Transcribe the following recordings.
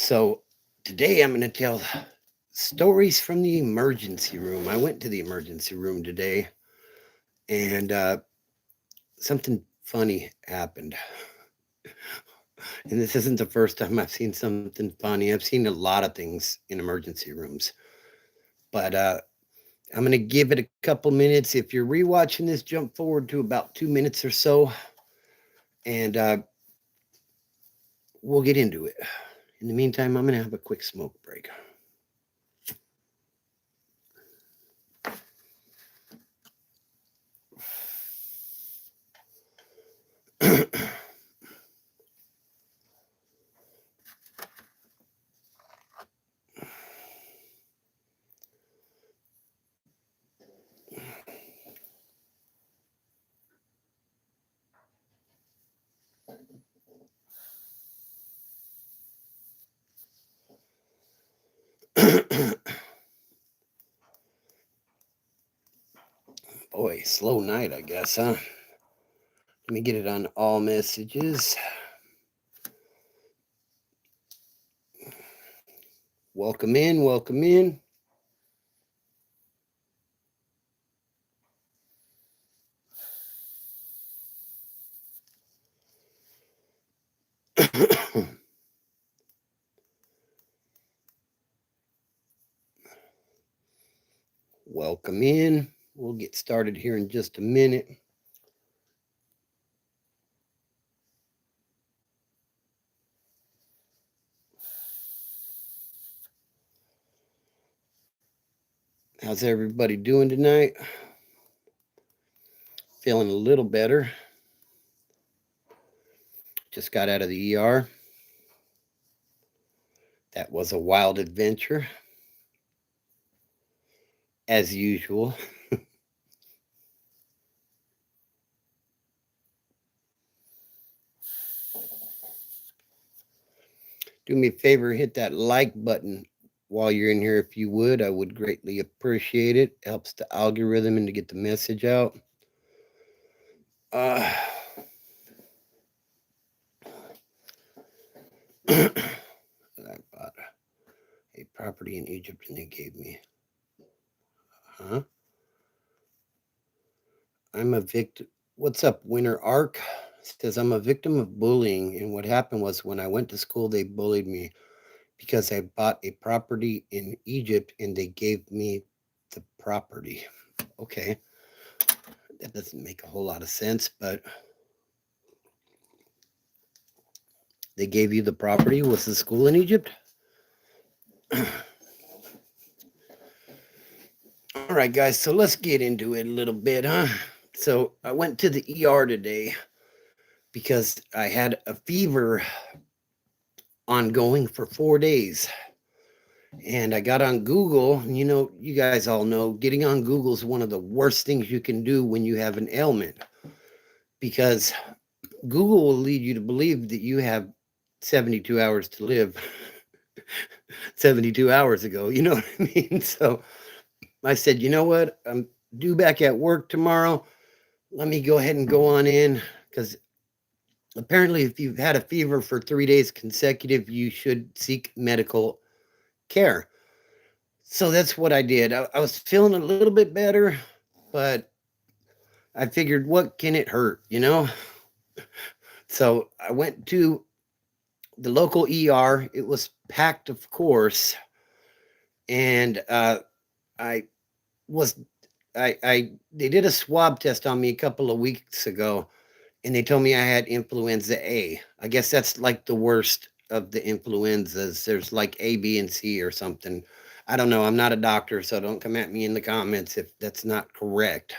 So today I'm going to tell stories from the emergency room. I went to the emergency room today and something funny happened. And this isn't the first time I've seen something funny. I've seen a lot of things in emergency rooms. But I'm going to give it a couple minutes. If you're rewatching this, jump forward to about 2 minutes or so. And we'll get into it. In the meantime, I'm going to have a quick smoke break. Boy, slow night, I guess, huh? Let me get it on all messages. Welcome in, welcome in. Welcome in. We'll get started here in just a minute. How's everybody doing tonight? Feeling a little better. Just got out of the ER. That was a wild adventure, as usual. Do me a favor, hit that like button while you're in here if you would. I would greatly appreciate it. Helps the algorithm and to get the message out. I bought a property in Egypt and they gave me. Huh? I'm a victim. What's up, Winter Arc? Says I'm a victim of bullying, and what happened was when I went to school, they bullied me because I bought a property in Egypt and they gave me the property. Okay, that doesn't make a whole lot of sense, but they gave you the property. Was the school in Egypt? All right, guys, so let's get into it a little bit, huh? So I went to the ER today because I had a fever ongoing for 4 days. And I got on Google, and you guys all know getting on Google is one of the worst things you can do when you have an ailment, because Google will lead you to believe that you have 72 hours to live 72 hours ago. You know what I mean? So I said, you know what? I'm due back at work tomorrow. Let me go ahead and go on in, because apparently if you've had a fever for 3 days consecutive, you should seek medical care. So that's what I did. I was feeling a little bit better, but I figured, what can it hurt, So I went to the local ER. It was packed, of course. And they did a swab test on me a couple of weeks ago, and they told me I had influenza A. I guess that's like the worst of the influenzas. There's like A, B, and C or something. I don't know. I'm not a doctor, so don't come at me in the comments if that's not correct.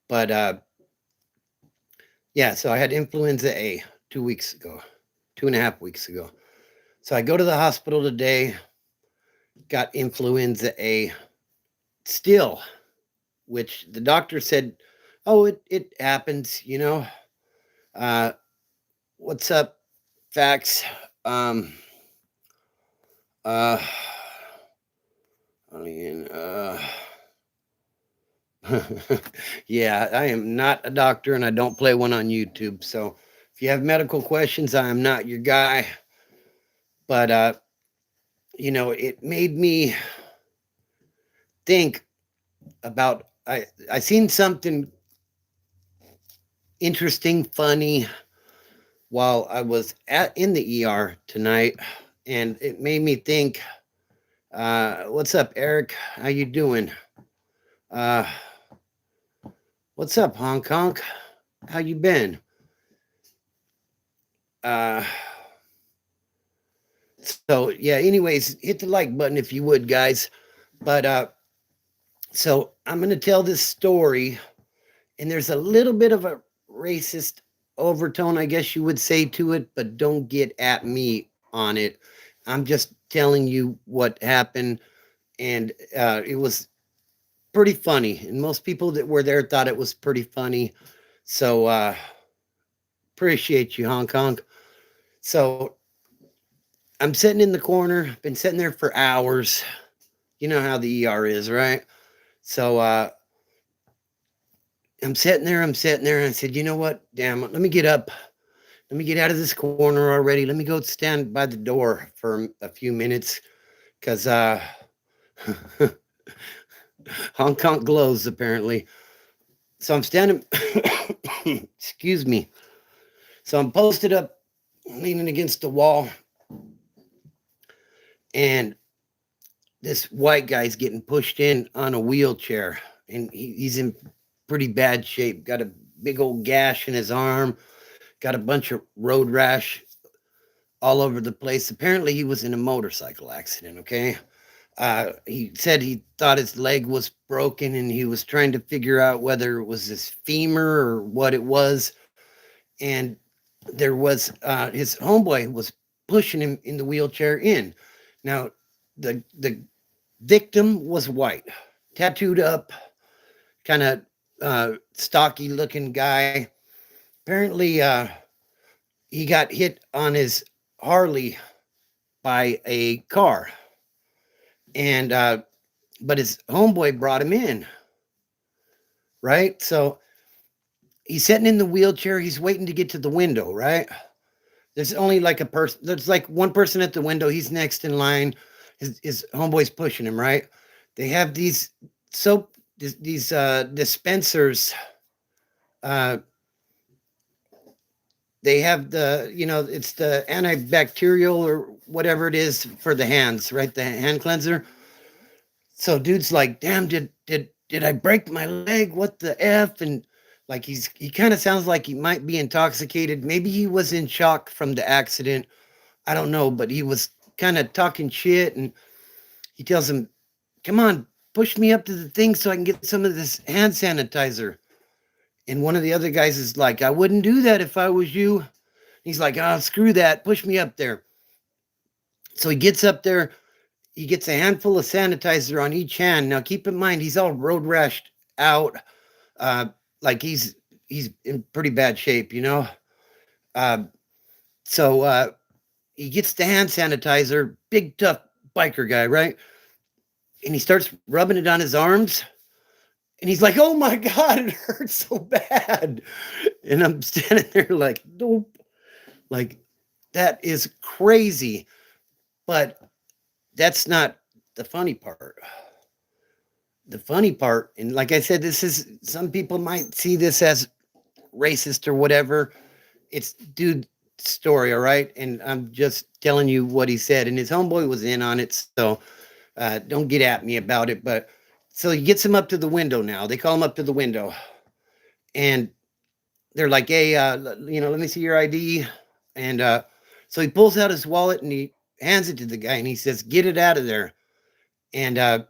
But yeah, so I had influenza A 2 weeks ago, 2.5 weeks ago. So I go to the hospital today, got influenza A still, which the doctor said, oh, it happens, What's up, Facts? Yeah, I am not a doctor and I don't play one on YouTube. So if you have medical questions, I am not your guy. But it made me think about I seen something interesting, funny while I was in the ER tonight, and it made me think. What's up, Eric? How you doing? Uh, what's up, Hong Kong? How you been? Uh, so yeah. Anyways, hit the like button if you would, guys. But so I'm gonna tell this story, and there's a little bit of a racist overtone, I guess you would say, to it, but don't get at me on it. I'm just telling you what happened, and it was pretty funny, and most people that were there thought it was pretty funny. So appreciate you, Hong Kong. So I'm sitting in the corner, been sitting there for hours. You know how the ER is, right? So I'm sitting there, and I said, you know what? Damn, let me get up. Let me get out of this corner already. Let me go stand by the door for a few minutes because Hong Kong glows apparently. So I'm standing, excuse me. So I'm posted up, leaning against the wall, and this white guy's getting pushed in on a wheelchair, and he's in pretty bad shape. Got a big old gash in his arm, got a bunch of road rash all over the place. Apparently, he was in a motorcycle accident, okay? He said he thought his leg was broken, and he was trying to figure out whether it was his femur or what it was. And there was his homeboy was pushing him in the wheelchair in. Now, the victim was white, tattooed up, kind of stocky looking guy. Apparently, he got hit on his Harley by a car, and but his homeboy brought him in, right? So he's sitting in the wheelchair. He's waiting to get to the window, right? There's only like a person. There's like one person at the window. He's next in line. His homeboy's pushing him, right? They have these soap, these dispensers. They have it's the antibacterial or whatever it is for the hands, right? The hand cleanser. So dude's like, damn, did I break my leg? What the F? And like he kind of sounds like he might be intoxicated. Maybe he was in shock from the accident. I don't know, but he was kind of talking shit, and he tells him, come on, push me up to the thing so I can get some of this hand sanitizer. And one of the other guys is like, I wouldn't do that if I was you. He's like, oh, screw that. Push me up there. So he gets up there. He gets a handful of sanitizer on each hand. Now, keep in mind, he's all road rashed out. Like he's in pretty bad shape, you know? So he gets the hand sanitizer, big, tough biker guy, right? And he starts rubbing it on his arms. And he's like, oh my God, it hurts so bad. And I'm standing there like, nope. Like, that is crazy. But that's not the funny part. The funny part, and like I said, some people might see this as racist or whatever. It's dude's story, all right? And I'm just telling you what he said. And his homeboy was in on it, so don't get at me about it. But so he gets him up to the window now. They call him up to the window. And they're like, hey, let me see your ID. And so he pulls out his wallet and he hands it to the guy and he says, get it out of there. And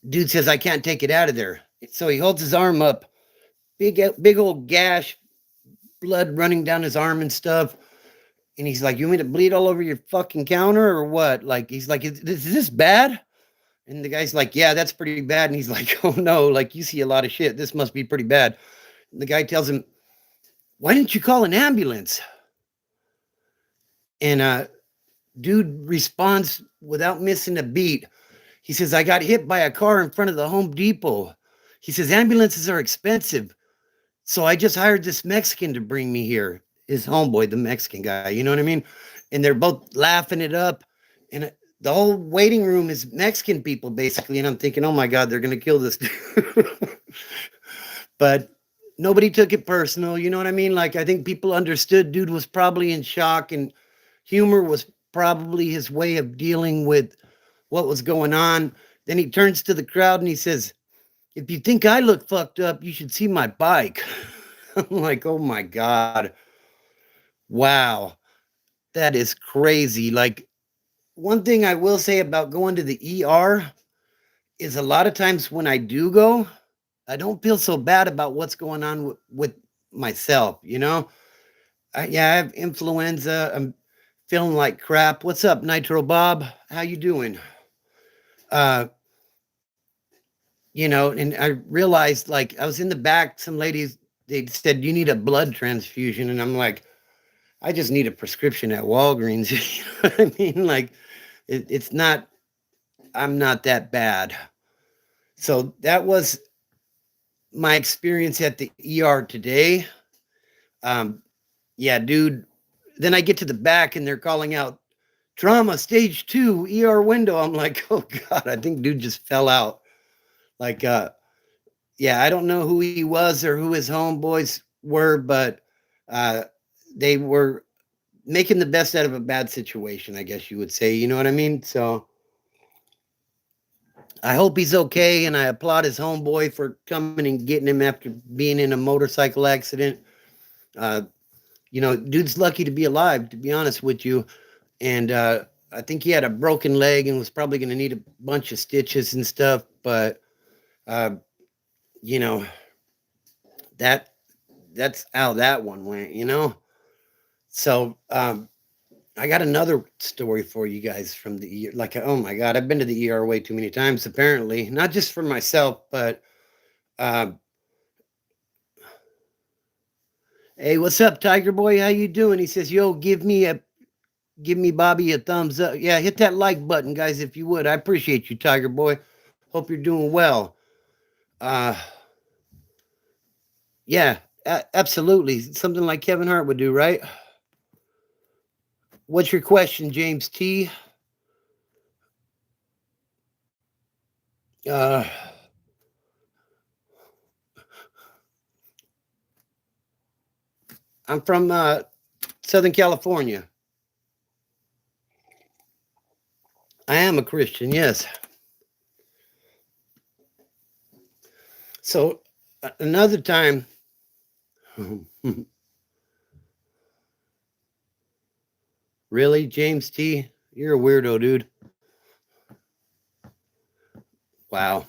dude says, I can't take it out of there. So he holds his arm up, big old gash, blood running down his arm and stuff. And he's like, you want me to bleed all over your fucking counter or what? Like, he's like, is this bad? And the guy's like, yeah, that's pretty bad. And he's like, oh no, like you see a lot of shit. This must be pretty bad. And the guy tells him, why didn't you call an ambulance? And dude responds without missing a beat. He says, I got hit by a car in front of the Home Depot. He says, ambulances are expensive. So I just hired this Mexican to bring me here. his homeboy, the Mexican guy. You know what I mean? And they're both laughing it up, and the whole waiting room is Mexican people basically. And I'm thinking, oh my god, they're gonna kill this dude. But nobody took it personal. You know what I mean? Like I think people understood dude was probably in shock, and humor was probably his way of dealing with what was going on. Then he turns to the crowd and he says, if you think I look fucked up, you should see my bike. I'm like, oh my God. Wow. That is crazy. Like, one thing I will say about going to the ER is a lot of times when I do go, I don't feel so bad about what's going on with myself, you know? Yeah, I have influenza. I'm feeling like crap. What's up, Nitro Bob? How you doing? Uh, and I realized, like, I was in the back, some ladies, they said, you need a blood transfusion. And I'm like, I just need a prescription at Walgreens. You know what I mean? Like, it's not, I'm not that bad. So that was my experience at the ER today. Yeah, dude. Then I get to the back and they're calling out trauma stage 2 ER window. I'm like, oh God, I think dude just fell out. Like, yeah, I don't know who he was or who his homeboys were, but they were making the best out of a bad situation, I guess you would say. You know what I mean? So I hope he's okay, and I applaud his homeboy for coming and getting him after being in a motorcycle accident. Dude's lucky to be alive, to be honest with you. And I think he had a broken leg and was probably going to need a bunch of stitches and stuff. But you know, that's how that one went. So I got another story for you guys from the ER. Like, oh my God, I've been to the ER way too many times, apparently. Not just for myself, but hey, what's up, Tiger Boy? How you doing? He says, yo, give me Bobby a thumbs up. Yeah, hit that like button, guys, if you would. I appreciate you, Tiger Boy. Hope you're doing well. Yeah, absolutely. Something like Kevin Hart would do, right? What's your question, James T? I'm from Southern California. I am a Christian, yes. So another time, really, James T? You're a weirdo, dude. Wow.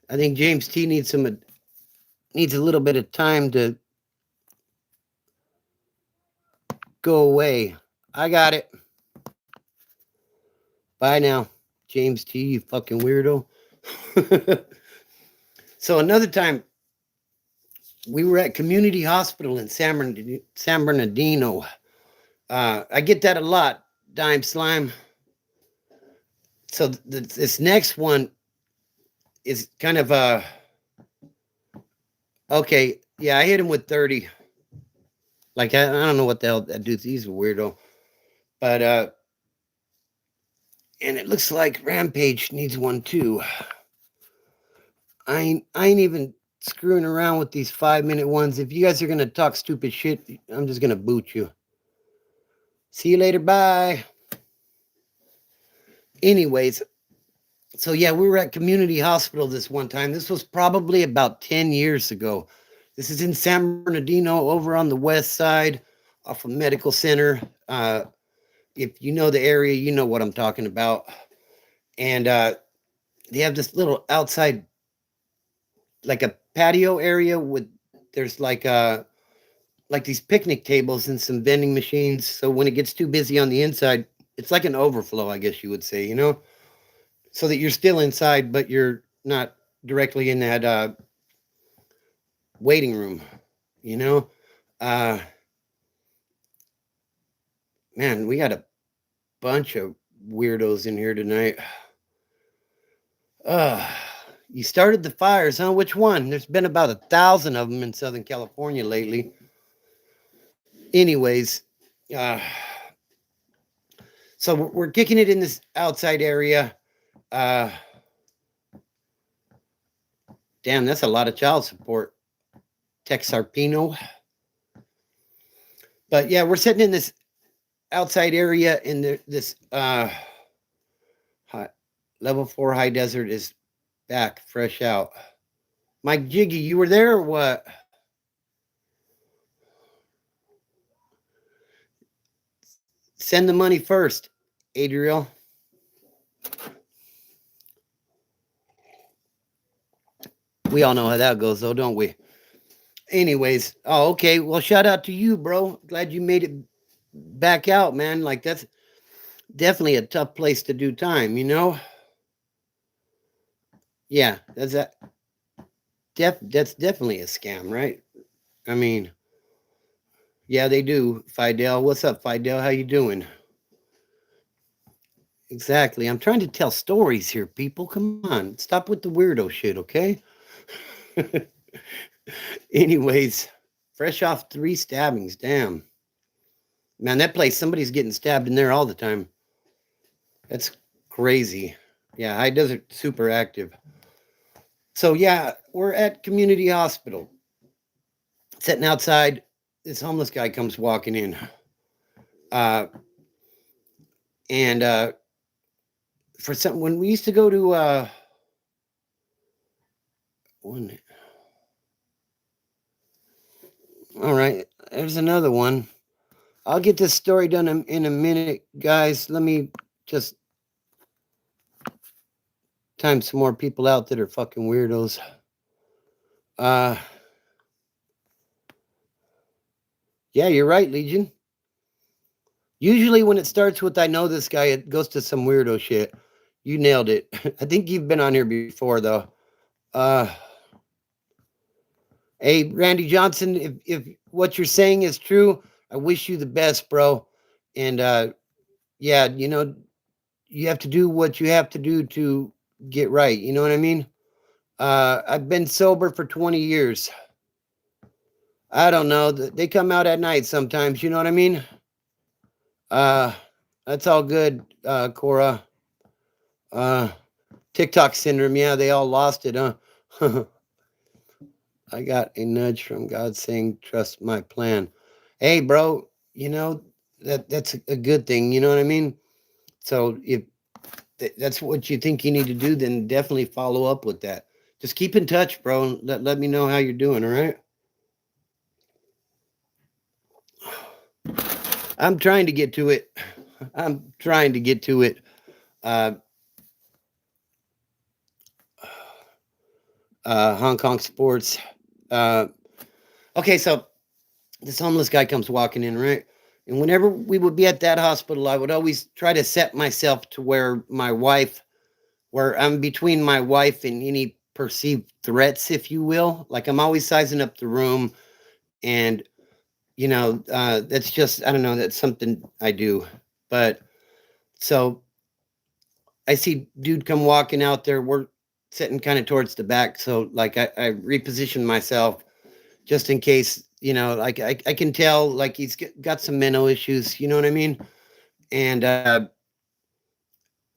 I think James T needs a little bit of time to go away. I got it. Bye now, James T, you fucking weirdo. So another time, we were at Community Hospital in San Bernardino. I get that a lot, Dime Slime. So this next one is kind of okay. Yeah, I hit him with 30. Like, I don't know what the hell that dude's. He's a weirdo. But and it looks like Rampage needs one too. I ain't even screwing around with these 5-minute ones. If you guys are gonna talk stupid shit, I'm just gonna boot you. See you later. Bye. Anyways, so yeah, we were at Community Hospital this one time. This was probably about 10 years ago. This is in San Bernardino, over on the west side, off of Medical Center. If you know the area, you know what I'm talking about. And they have this little outside, like a patio area with, there's like these picnic tables and some vending machines. So when it gets too busy on the inside, it's like an overflow, I guess you would say, so that you're still inside, but you're not directly in that waiting room, man, we got a bunch of weirdos in here tonight. You started the fires, huh? Which one? There's been about 1,000 of them in Southern California lately. anyways, uh, so we're kicking it in this outside area. Uh, damn, that's a lot of child support. Texarpino. But yeah, we're sitting in this outside area in this level 4 high desert is back, fresh out. Mike Jiggy, you were there or what? Send the money first, Adriel. We all know how that goes, though, don't we? Anyways, oh, okay. Well, shout out to you, bro. Glad you made it back out, man. Like, that's definitely a tough place to do time, you know? Yeah, that's definitely a scam, right? I mean, yeah, they do. Fidel, what's up, Fidel? How you doing? Exactly. I'm trying to tell stories here, people. Come on, stop with the weirdo shit, okay? Anyways, fresh off 3 stabbings. Damn. Man, that place, somebody's getting stabbed in there all the time. That's crazy. Yeah, high desert, super active. So, yeah, we're at community hospital. Sitting outside, this homeless guy comes walking in. And for some, when we used to go to one, all right, there's another one. I'll get this story done in a minute, guys. Let me just time some more people out that are fucking weirdos. Yeah, you're right, Legion. Usually when it starts with I know this guy, it goes to some weirdo shit. You nailed it. I think you've been on here before, though. Hey, Randy Johnson, if what you're saying is true, I wish you the best, bro. And yeah, you know, you have to do what you have to do to get right. You know what I mean? I've been sober for 20 years. I don't know. They come out at night sometimes. You know what I mean? That's all good, Cora. TikTok syndrome. Yeah, they all lost it, huh? I got a nudge from God saying, trust my plan. Hey, bro, you know, that's a good thing. You know what I mean? So if that's what you think you need to do, then definitely follow up with that. Just keep in touch, bro, and let me know how you're doing, all right? I'm trying to get to it. I'm trying to get to it. Hong Kong sports. Okay, so this homeless guy comes walking in, right? And whenever we would be at that hospital, I would always try to set myself to where I'm between my wife and any perceived threats, if you will. Like I'm always sizing up the room. And, you know, that's just, I don't know, that's something I do. But so I see dude come walking out there. We're sitting kind of towards the back. So like I repositioned myself just in case, you know, like I can tell like he's got some mental issues, you know what I mean? And out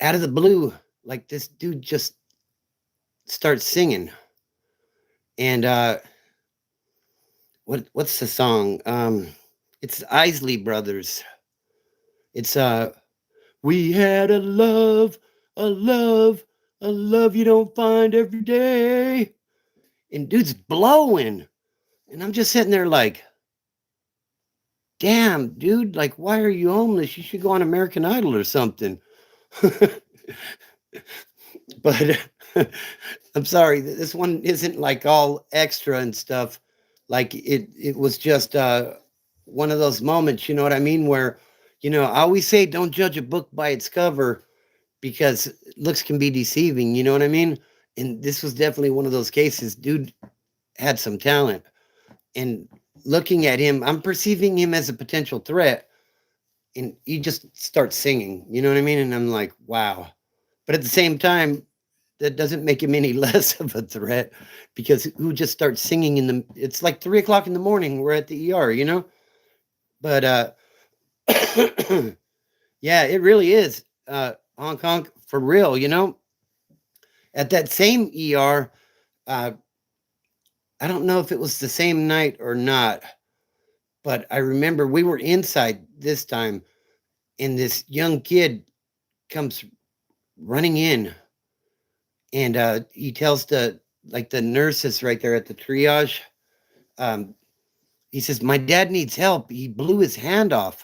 of the blue, like this dude just starts singing. And what's the song? It's Isley Brothers. It's we had a love, a love, a love you don't find every day. And dude's blowing. And I'm just sitting there like, damn, dude, like, why are you homeless? You should go on American Idol or something. But I'm sorry, this one isn't like all extra and stuff. Like it was just one of those moments, you know what I mean? Where, you know, I always say don't judge a book by its cover because looks can be deceiving, you know what I mean? And this was definitely one of those cases. Dude had some talent. And looking at him, I'm perceiving him as a potential threat. And he just starts singing, you know what I mean? And I'm like, wow. But at the same time, that doesn't make him any less of a threat because who just starts singing it's like 3 o'clock in the morning. We're at the ER, you know? But yeah, it really is Hong Kong for real. At that same ER, uh, I don't know if it was the same night or not, but I remember we were inside this time, and this young kid comes running in, and he tells the nurses right there at the triage. Um, he says, "My dad needs help. He blew his hand off."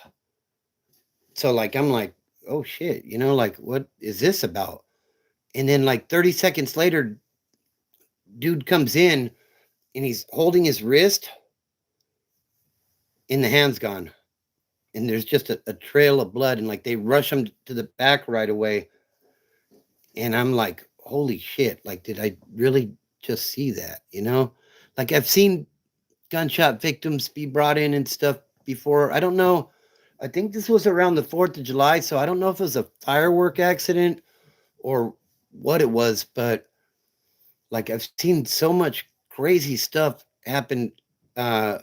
So I'm like, "Oh shit," like what is this about? And then 30 seconds later, dude comes in and he's holding his wrist, and the hand's gone, and there's just a trail of blood, and they rush him to the back right away. And I'm like, holy shit, did I really just see that? I've seen gunshot victims be brought in and stuff before. I don't know. I think this was around the 4th of July, so I don't know if it was a firework accident or what it was, but I've seen so much crazy stuff happen. Uh,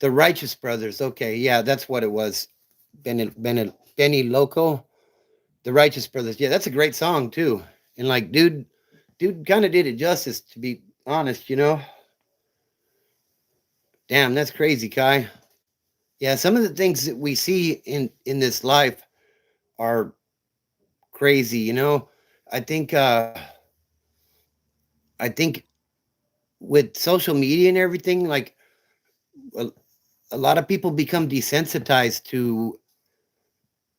the Righteous Brothers. Okay, yeah, that's what it was. Benny Loco, the Righteous Brothers. Yeah, that's a great song too. And dude kind of did it justice, to be honest. Damn, that's crazy, Kai. Yeah, some of the things that we see in this life are crazy. I think I think with social media and everything, a, a lot of people become desensitized to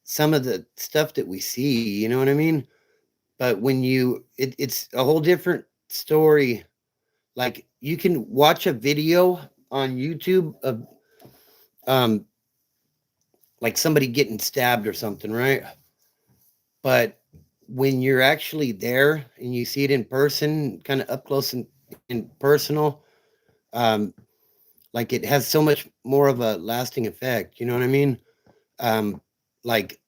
some of the stuff that we see, you know what I mean? But when it's a whole different story. You can watch a video on YouTube of um somebody getting stabbed or something, right? But when you're actually there and you see it in person, kind of up close and personal, um, it has so much more of a lasting effect. You know what I mean? Um, like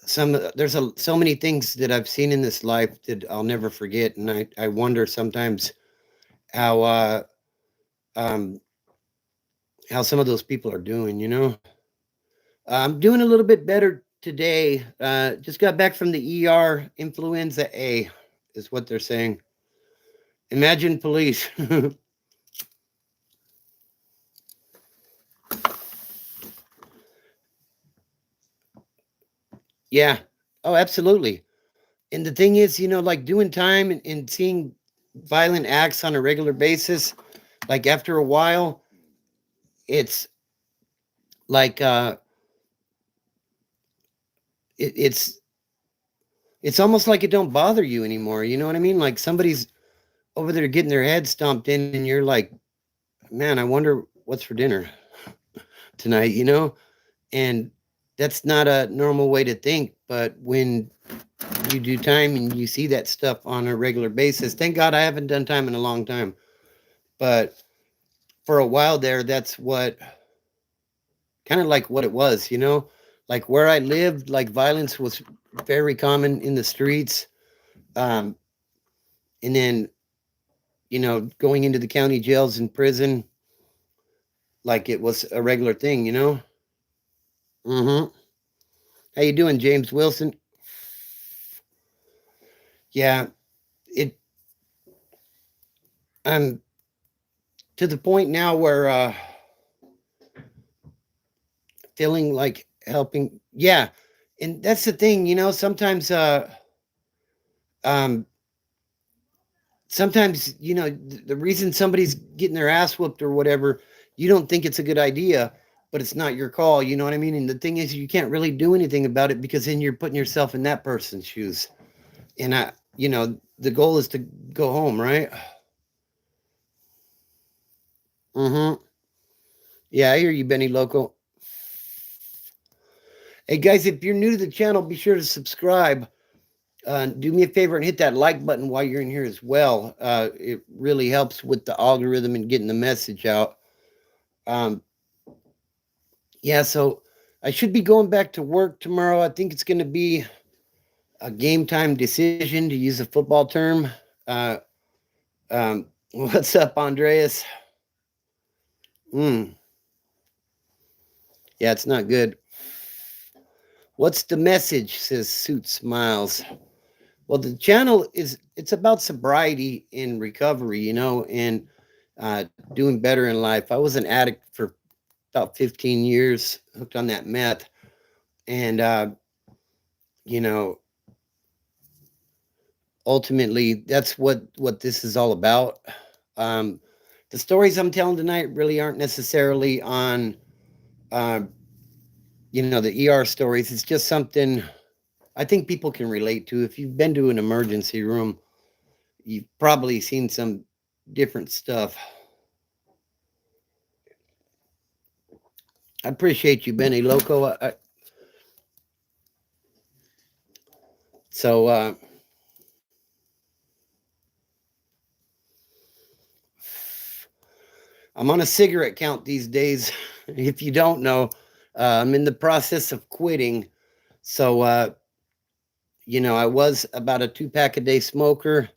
so many things that I've seen in this life that I'll never forget, and I wonder sometimes how um, how some of those people are doing. I'm doing a little bit better today. Just got back from the ER. Influenza A is what they're saying. Imagine police. Yeah. Oh, absolutely. And the thing is, doing time and seeing violent acts on a regular basis, after a while, it's like it's almost like it don't bother you anymore. You know what I mean? Like somebody's over there getting their head stomped in, and you're like, man, I wonder what's for dinner tonight. And that's not a normal way to think. But when you do time and you see that stuff on a regular basis, thank God I haven't done time in a long time. But for a while there, that's what kind of like what it was. Like where I lived, violence was very common in the streets. Um, and then, going into the county jails and prison, it was a regular thing. Mm-hmm. How you doing, James Wilson? Yeah, it. I'm to the point now where feeling like helping. Yeah, and that's the thing. Sometimes um, the reason somebody's getting their ass whooped or whatever, you don't think it's a good idea, but it's not your call. You know what I mean? And the thing is, you can't really do anything about it because then you're putting yourself in that person's shoes. And the goal is to go home, right? Mm-hmm. Yeah, I hear you, Benny Loco. Hey guys, if you're new to the channel, be sure to subscribe. Do me a favor and hit that like button while you're in here as well. It really helps with the algorithm and getting the message out. Um, yeah, so I should be going back to work tomorrow. I think it's going to be a game time decision, to use a football term. Uh, what's up, Andreas? Mm. Yeah, it's not good. What's the message? Says Suit Smiles. Well, the channel it's about sobriety and recovery, and doing better in life. I was an addict for about 15 years, hooked on that meth, and you know, ultimately, that's what this is all about. Um, the stories I'm telling tonight really aren't necessarily on, uh, the ER stories. It's just something I think people can relate to. If you've been to an emergency room, you've probably seen some different stuff. I appreciate you, Benny Loco. So I'm on a cigarette count these days. If you don't know, I'm in the process of quitting. So I was about a 2 pack a day smoker.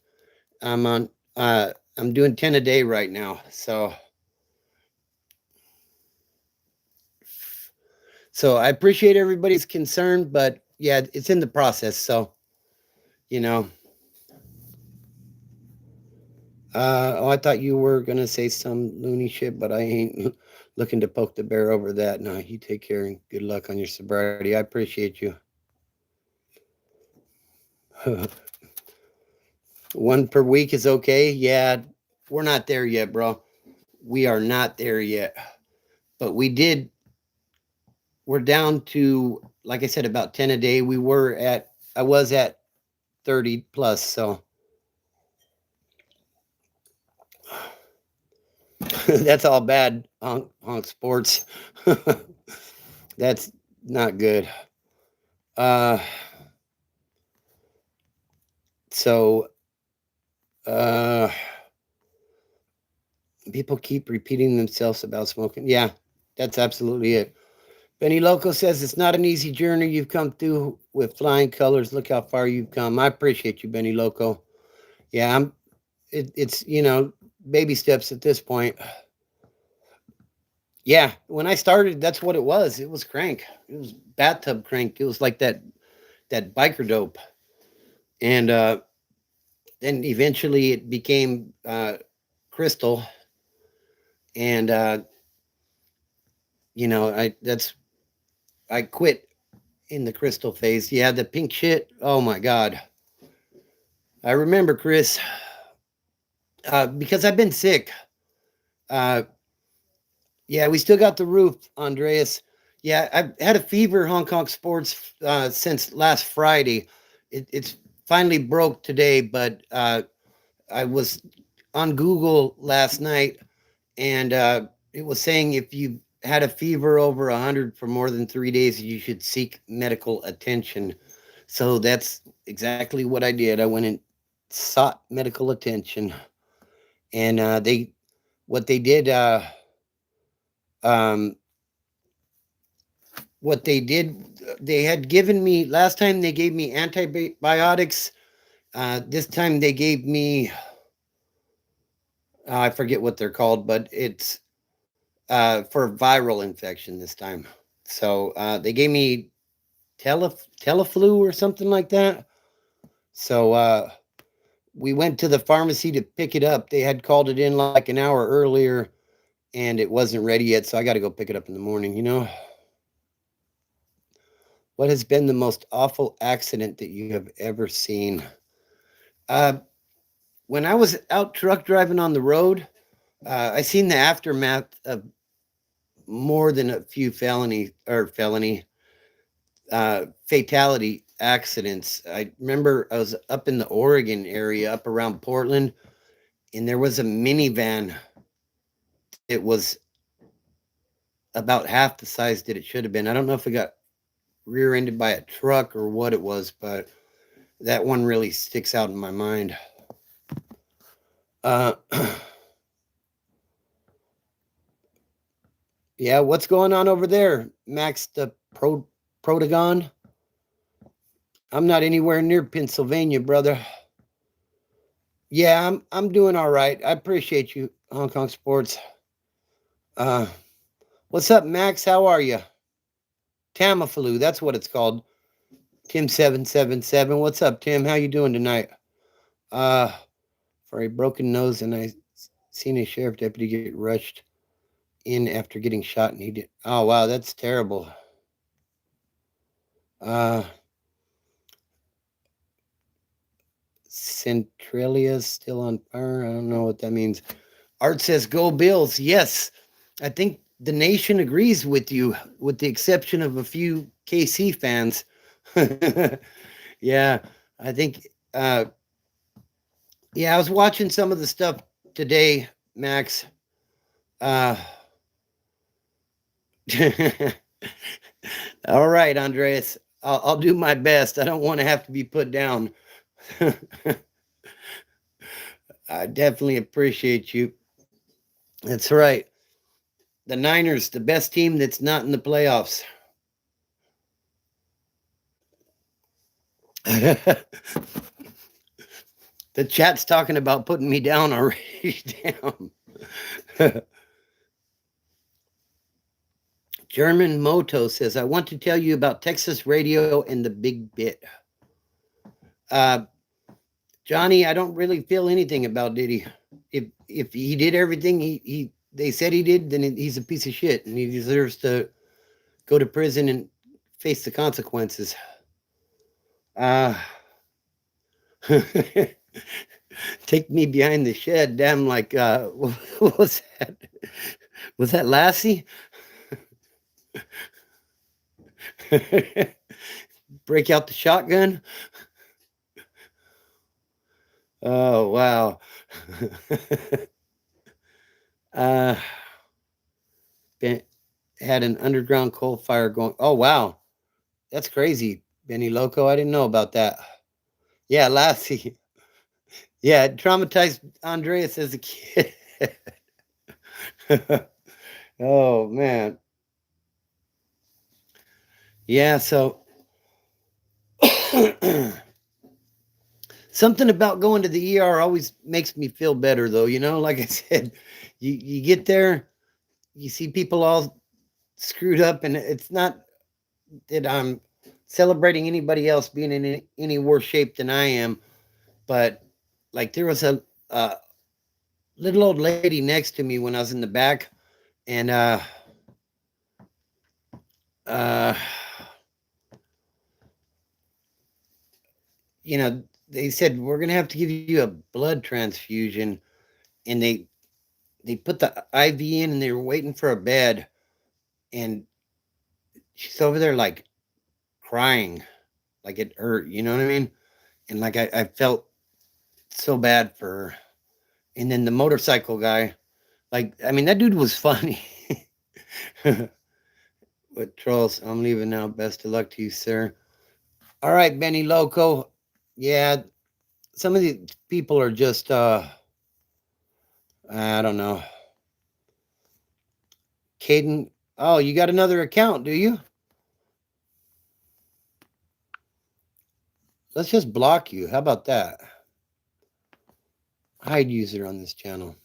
I'm on. I'm doing 10 a day right now. So I appreciate everybody's concern, but yeah, it's in the process. So you know. I thought you were gonna say some loony shit, but I ain't looking to poke the bear over that. No, you take care and good luck on your sobriety. I appreciate you. One per week is okay. Yeah, we're not there yet, bro. We are not there yet. But we're down to, like I said, about 10 a day. I was at 30 plus. So that's all bad, honk sports. That's not good. Uh, so, uh, people keep repeating themselves about smoking. Yeah, that's absolutely it. Benny Loco says it's not an easy journey you've come through with flying colors. Look how far you've come. I appreciate you, Benny Loco. Yeah, it's baby steps at this point. Yeah, when I started, that's what it was. It was crank. It was bathtub crank. It was like that biker dope, and then eventually it became crystal, and I quit in the crystal phase. Yeah, the pink shit. Oh my god, I remember, Chris, because I've been sick. Uh, yeah, we still got the roof, Andreas. Yeah, I've had a fever, Hong Kong sports, since last Friday. It's finally broke today, but I was on Google last night, and it was saying if you had a fever over 100 for more than 3 days, you should seek medical attention. So that's exactly what I did. I went and sought medical attention, and what they did, um, what they did, they had given me last time. They gave me antibiotics. This time they gave me, I forget what they're called, but it's for viral infection this time. So they gave me Teleflu or something like that. So we went to the pharmacy to pick it up. They had called it in like an hour earlier, and it wasn't ready yet. So I got to go pick it up in the morning. What has been the most awful accident that you have ever seen? Uh, when I was out truck driving on the road, I seen the aftermath of more than a few felony fatality accidents. I remember I was up in the Oregon area, up around Portland, and there was a minivan. It was about half the size that it should have been. I don't know if it got rear-ended by a truck or what it was, but that one really sticks out in my mind. Uh, yeah, what's going on over there, Max the Protagon? I'm not anywhere near Pennsylvania, brother. Yeah, I'm doing all right. I appreciate you, Hong Kong sports. Uh, what's up, Max? How are you? Tamiflu. That's what it's called. Tim777. What's up, Tim? How you doing tonight? Uh, for a broken nose, and I seen a sheriff deputy get rushed in after getting shot, and he did. Oh wow, that's terrible. Centralia's still on fire. I don't know what that means. Art says, "Go Bills." Yes, I think the nation agrees with you, with the exception of a few KC fans. Yeah, I think. Yeah, I was watching some of the stuff today, Max. All right, Andreas. I'll do my best. I don't want to have to be put down. I definitely appreciate you. That's right. The Niners, the best team that's not in the playoffs. The chat's talking about putting me down already. Damn. German Moto says, I want to tell you about Texas radio and the big bit. Johnny, I don't really feel anything about Diddy. If he did everything they said he did, then he's a piece of shit and he deserves to go to prison and face the consequences. Take me behind the shed. Damn, like what was that? Was that Lassie? Break out the shotgun. Oh wow. Had an underground coal fire going. Oh wow, that's crazy, Benny Loco. I didn't know about that. Yeah, Lassie. Yeah, it traumatized Andreas as a kid. Oh man. Yeah, so something about going to the ER always makes me feel better though, you know, like I said, you get there, you see people all screwed up, and it's not that I'm celebrating anybody else being in any worse shape than I am, but like there was a little old lady next to me when I was in the back, and you know, they said we're gonna have to give you a blood transfusion, and they put the IV in, and they were waiting for a bed, and she's over there like crying, like it hurt, you know what I mean? And like I felt so bad for her. And then the motorcycle guy, like I mean, that dude was funny. But trolls, I'm leaving now. Best of luck to you, sir. All right, Benny Loco. Yeah, some of these people are just I don't know. Caden, oh, you got another account, do you? Let's just block you. How about that? Hide user on this channel.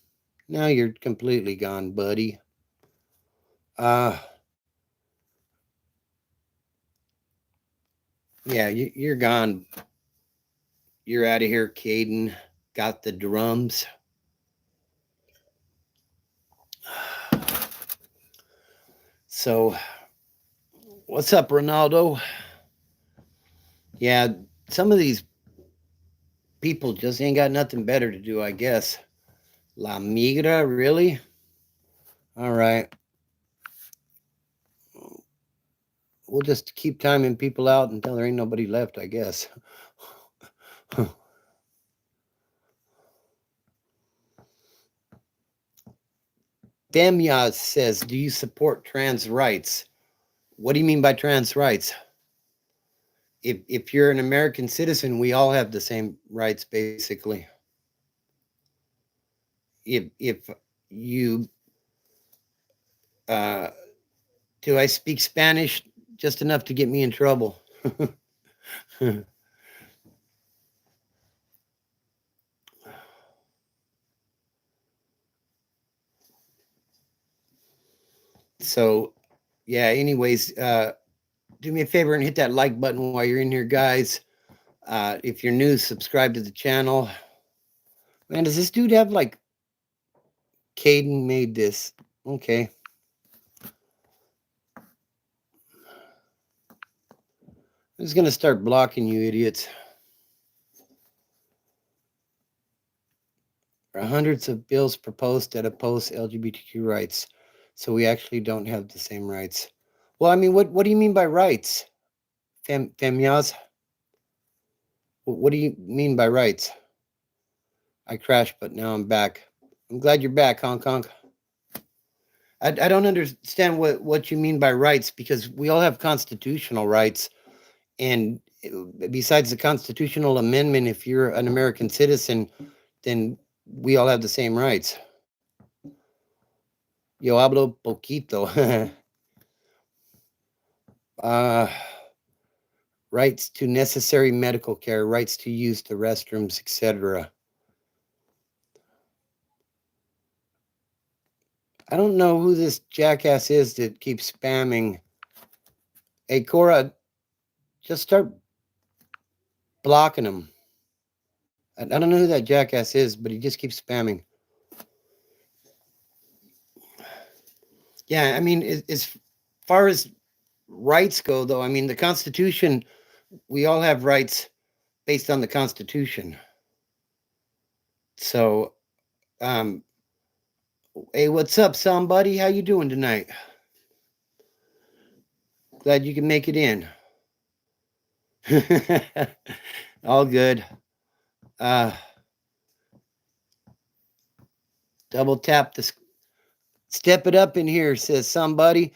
Now you're completely gone, buddy. Yeah, you're gone. You're out of here, Caden. Got the drums. So, what's up, Ronaldo? Yeah, some of these people just ain't got nothing better to do, I guess. La Migra, really? All right. We'll just keep timing people out until there ain't nobody left, I guess. Femyaz says, do you support trans rights? What do you mean by trans rights? If you're an American citizen, we all have the same rights, basically. If you do I speak Spanish just enough to get me in trouble? So yeah, anyways, do me a favor and hit that like button while you're in here, guys. If you're new, subscribe to the channel. Man, does this dude have like Caden made this? Okay. I'm just gonna start blocking you idiots. There are hundreds of bills proposed that oppose LGBTQ rights, so we actually don't have the same rights. Well, I mean, what do you mean by rights? Femyaz? What do you mean by rights? I crashed, but now I'm back. I'm glad you're back, Hong Kong. I don't understand what you mean by rights, because we all have constitutional rights. And besides the constitutional amendment, if you're an American citizen, then we all have the same rights. Yo hablo poquito. Rights to necessary medical care, rights to use the restrooms, etc. I don't know who this jackass is that keeps spamming. Hey, Cora, just start blocking him. I don't know who that jackass is, but he just keeps spamming. Yeah, I mean, as far as rights go, though, I mean, the Constitution, we all have rights based on the Constitution. So, hey, what's up, somebody? How you doing tonight? Glad you can make it in. All good. Double tap the step it up in here, says somebody.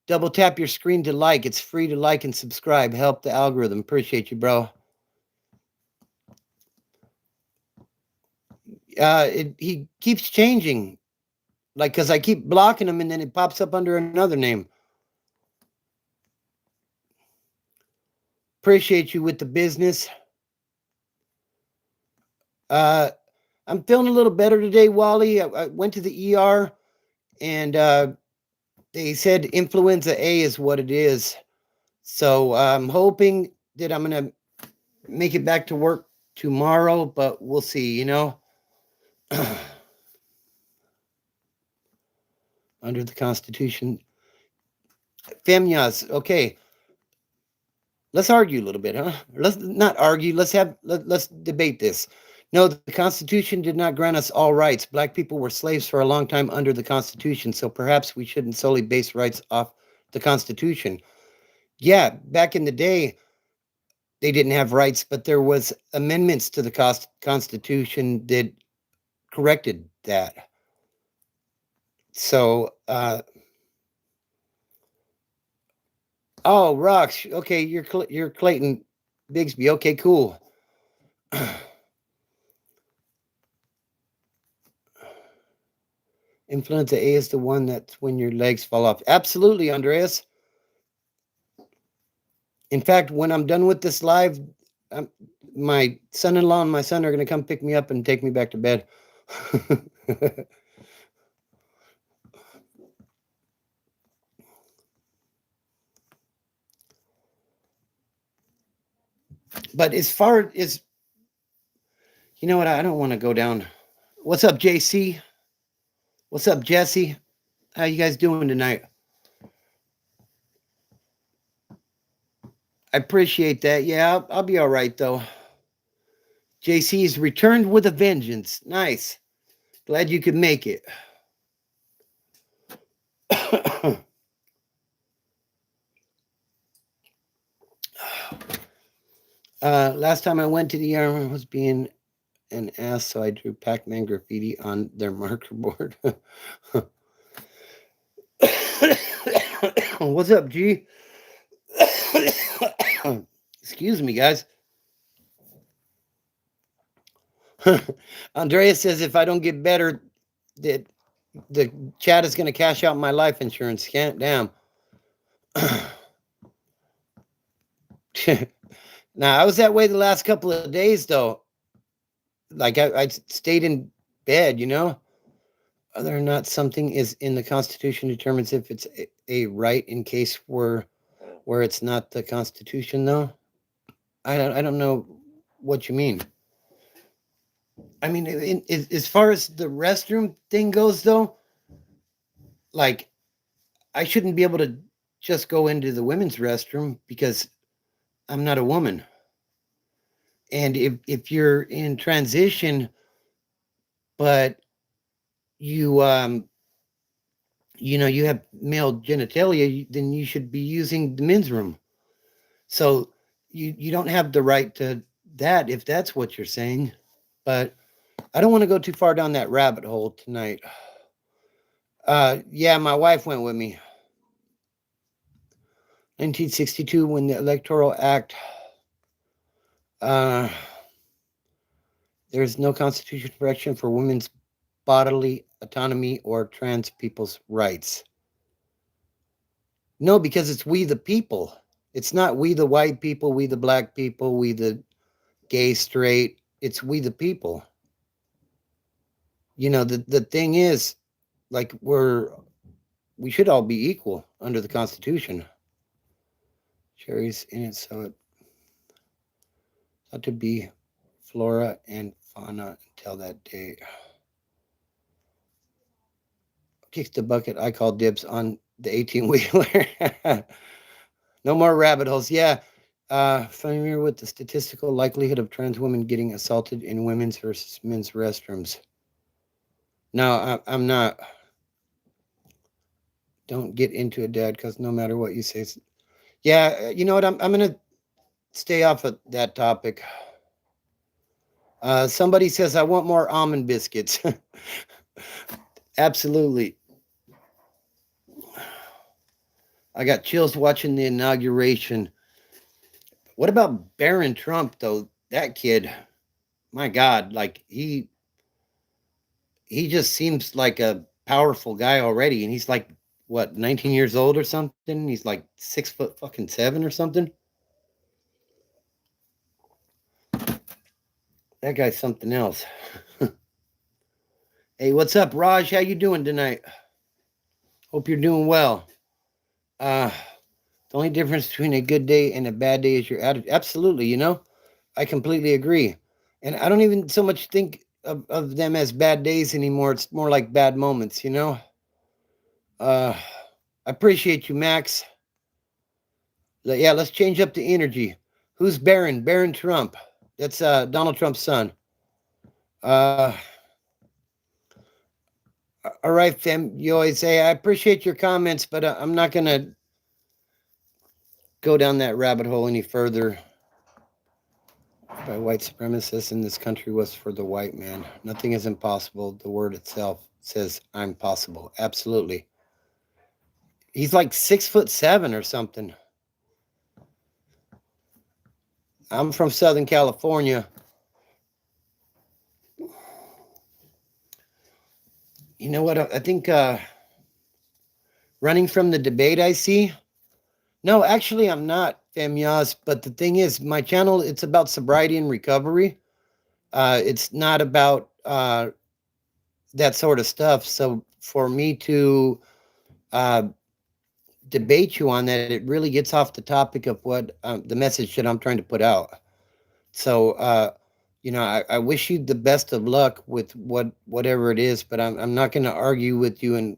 Double tap your screen to like. It's free to like and subscribe. Help the algorithm. Appreciate you, bro. He keeps changing. Like, because I keep blocking him and then it pops up under another name. Appreciate you with the business. I'm feeling a little better today, Wally. I went to the ER and they said Influenza A is what it is. So I'm hoping that I'm going to make it back to work tomorrow, but we'll see, you know. Under the Constitution. Femyas, okay. Let's argue a little bit, huh? Let's not argue. Let's debate this. No, the Constitution did not grant us all rights. Black people were slaves for a long time under the Constitution, so perhaps we shouldn't solely base rights off the Constitution. Yeah, back in the day, they didn't have rights, but there was amendments to the Constitution that corrected that. So, oh, Rox, okay, you're Clayton Bigsby. Okay, cool. Influenza A is the one that's when your legs fall off. Absolutely, Andreas. In fact, when I'm done with this live, my son-in-law and my son are going to come pick me up and take me back to bed. But as far as, you know what, I don't want to go down. What's up, JC? What's up, Jesse? How you guys doing tonight? I appreciate that. Yeah, I'll be all right, though. JC's returned with a vengeance. Nice. Glad you could make it. Last time I went to the ER, I was being an ass, so I drew Pac-Man graffiti on their marker board. What's up, G? Excuse me, guys. Andrea says if I don't get better, that the chat is going to cash out my life insurance. Can't damn. Now, I was that way the last couple of days, though. Like, I stayed in bed, you know? Whether or not something is in the Constitution determines if it's a right in case we're where it's not the Constitution, though. I don't know what you mean. I mean, as far as the restroom thing goes, though, like I shouldn't be able to just go into the women's restroom because I'm not a woman. And if you're in transition, but you you have male genitalia, then you should be using the men's room. So you don't have the right to that if that's what you're saying. But I don't want to go too far down that rabbit hole tonight. Yeah, my wife went with me. 1962, when the Electoral Act, uh, there's no constitutional protection for women's bodily autonomy or trans people's rights. No, because it's we the people. It's not we the white people, we the black people, we the gay, straight. It's we the people. The thing is, like, we should all be equal under the Constitution. Cherries in it, so it ought to be flora and fauna until that day. Kicks the bucket. I call dibs on the 18-wheeler. No more rabbit holes. Yeah. Familiar with the statistical likelihood of trans women getting assaulted in women's versus men's restrooms? No, I'm not. Don't get into it, Dad, because no matter what you say. Yeah, you know what? I'm going to stay off of that topic. Somebody says, I want more almond biscuits. Absolutely. I got chills watching the inauguration. What about Barron Trump, though? That kid, my God, like he just seems like a powerful guy already. And he's like, what, 19 years old or something? He's like 6'7" or something. That guy's something else. Hey, what's up, Raj? How you doing tonight? Hope you're doing well. The only difference between a good day and a bad day is your attitude. Absolutely, I completely agree. And I don't even so much think of them as bad days anymore. It's more like bad moments, I appreciate you, Max. Yeah, let's change up the energy. Who's Barron? Barron Trump. That's Donald Trump's son. All right, fam. You always say, I appreciate your comments, but I'm not going to go down that rabbit hole any further. By white supremacists in this country was for the white man. Nothing is impossible. The word itself says, I'm possible. Absolutely. He's like 6'7" or something. I'm from Southern California. You know what? I think running from the debate I see. No, actually, I'm not, Femyaz. But the thing is, my channel, it's about sobriety and recovery. It's not about that sort of stuff. So for me to debate you on that, it really gets off the topic of what the message that I'm trying to put out. So, I wish you the best of luck with whatever it is, but I'm not going to argue with you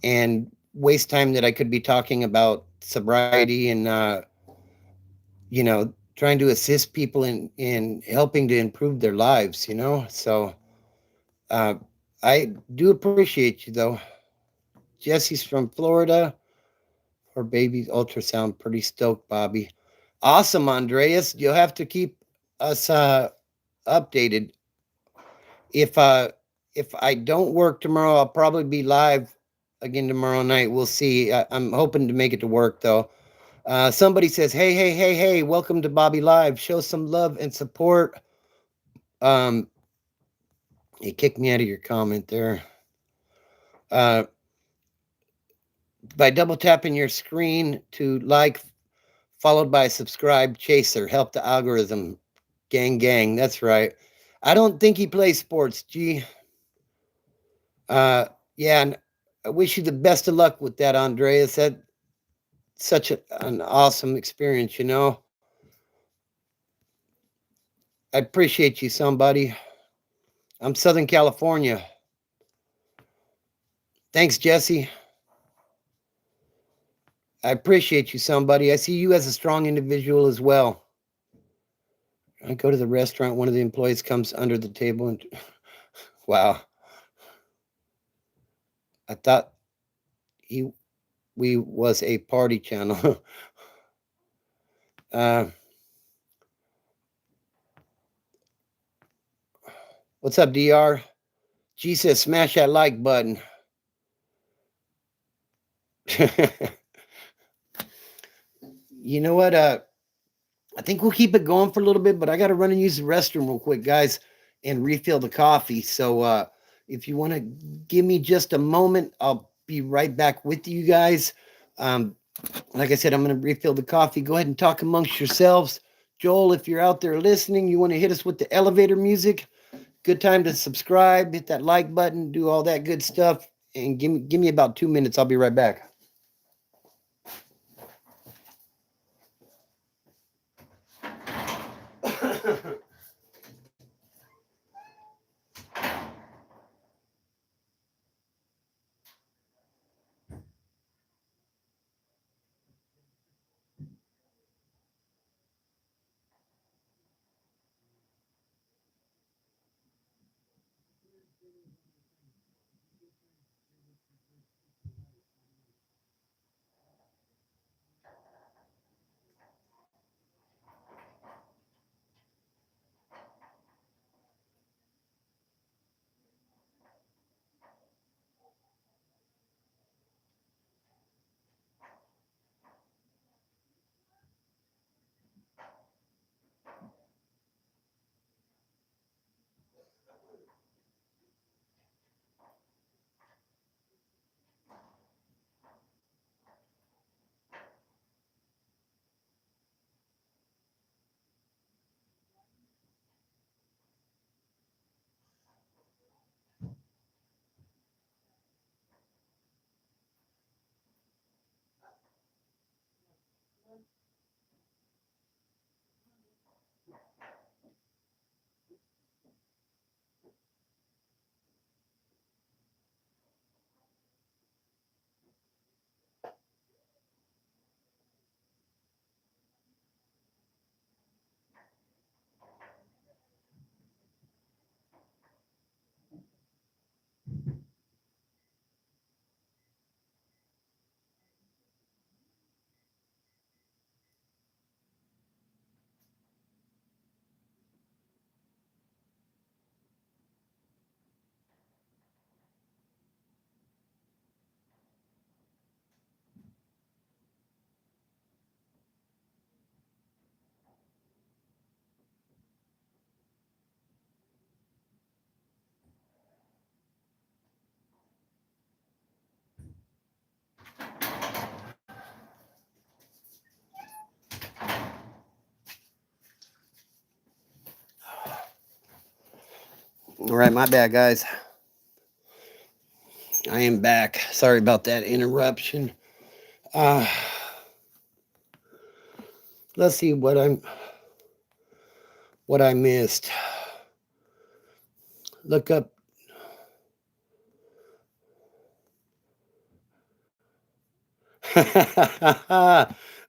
and waste time that I could be talking about sobriety and trying to assist people in helping to improve their lives. So I do appreciate you, though. Jesse's from Florida. Her baby's ultrasound. Pretty stoked, Bobby. Awesome, Andreas. You'll have to keep us updated. If I don't work tomorrow, I'll probably be live again tomorrow night. We'll see. I'm hoping to make it to work, though. Somebody says, hey, welcome to Bobby Live. Show some love and support. You kicked me out of your comment there. By double tapping your screen to like, followed by subscribe, chaser, help the algorithm. Gang. That's right. I don't think he plays sports, G. Yeah, and I wish you the best of luck with that, Andreas. such an awesome experience, you know. I appreciate you, somebody. I'm Southern California. Thanks, Jesse. I appreciate you, somebody. I see you as a strong individual as well. I go to the restaurant. One of the employees comes under the table and, wow. I thought we was a party channel. uh, what's up, DR? G says, smash that like button. You know what? I think we'll keep it going for a little bit, but I got to run and use the restroom real quick, guys, and refill the coffee. So if you want to give me just a moment, I'll be right back with you guys. Like I said, I'm going to refill the coffee. Go ahead and talk amongst yourselves. Joel, if you're out there listening, you want to hit us with the elevator music, good time to subscribe, hit that like button, do all that good stuff, and give me about 2 minutes. I'll be right back. All right, my bad, guys. I am back. Sorry about that interruption. Let's see what I missed. Look up.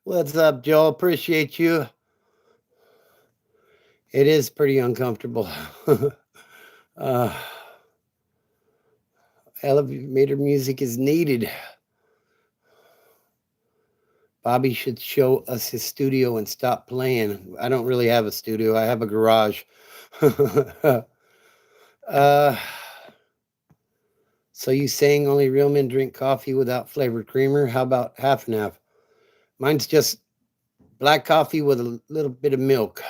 What's up, Joel? Appreciate you. It is pretty uncomfortable. Elevator music is needed. Bobby should show us his studio and stop playing. I don't really have a studio. I have a garage. So you saying only real men drink coffee without flavored creamer? How about half and half? Mine's just black coffee with a little bit of milk.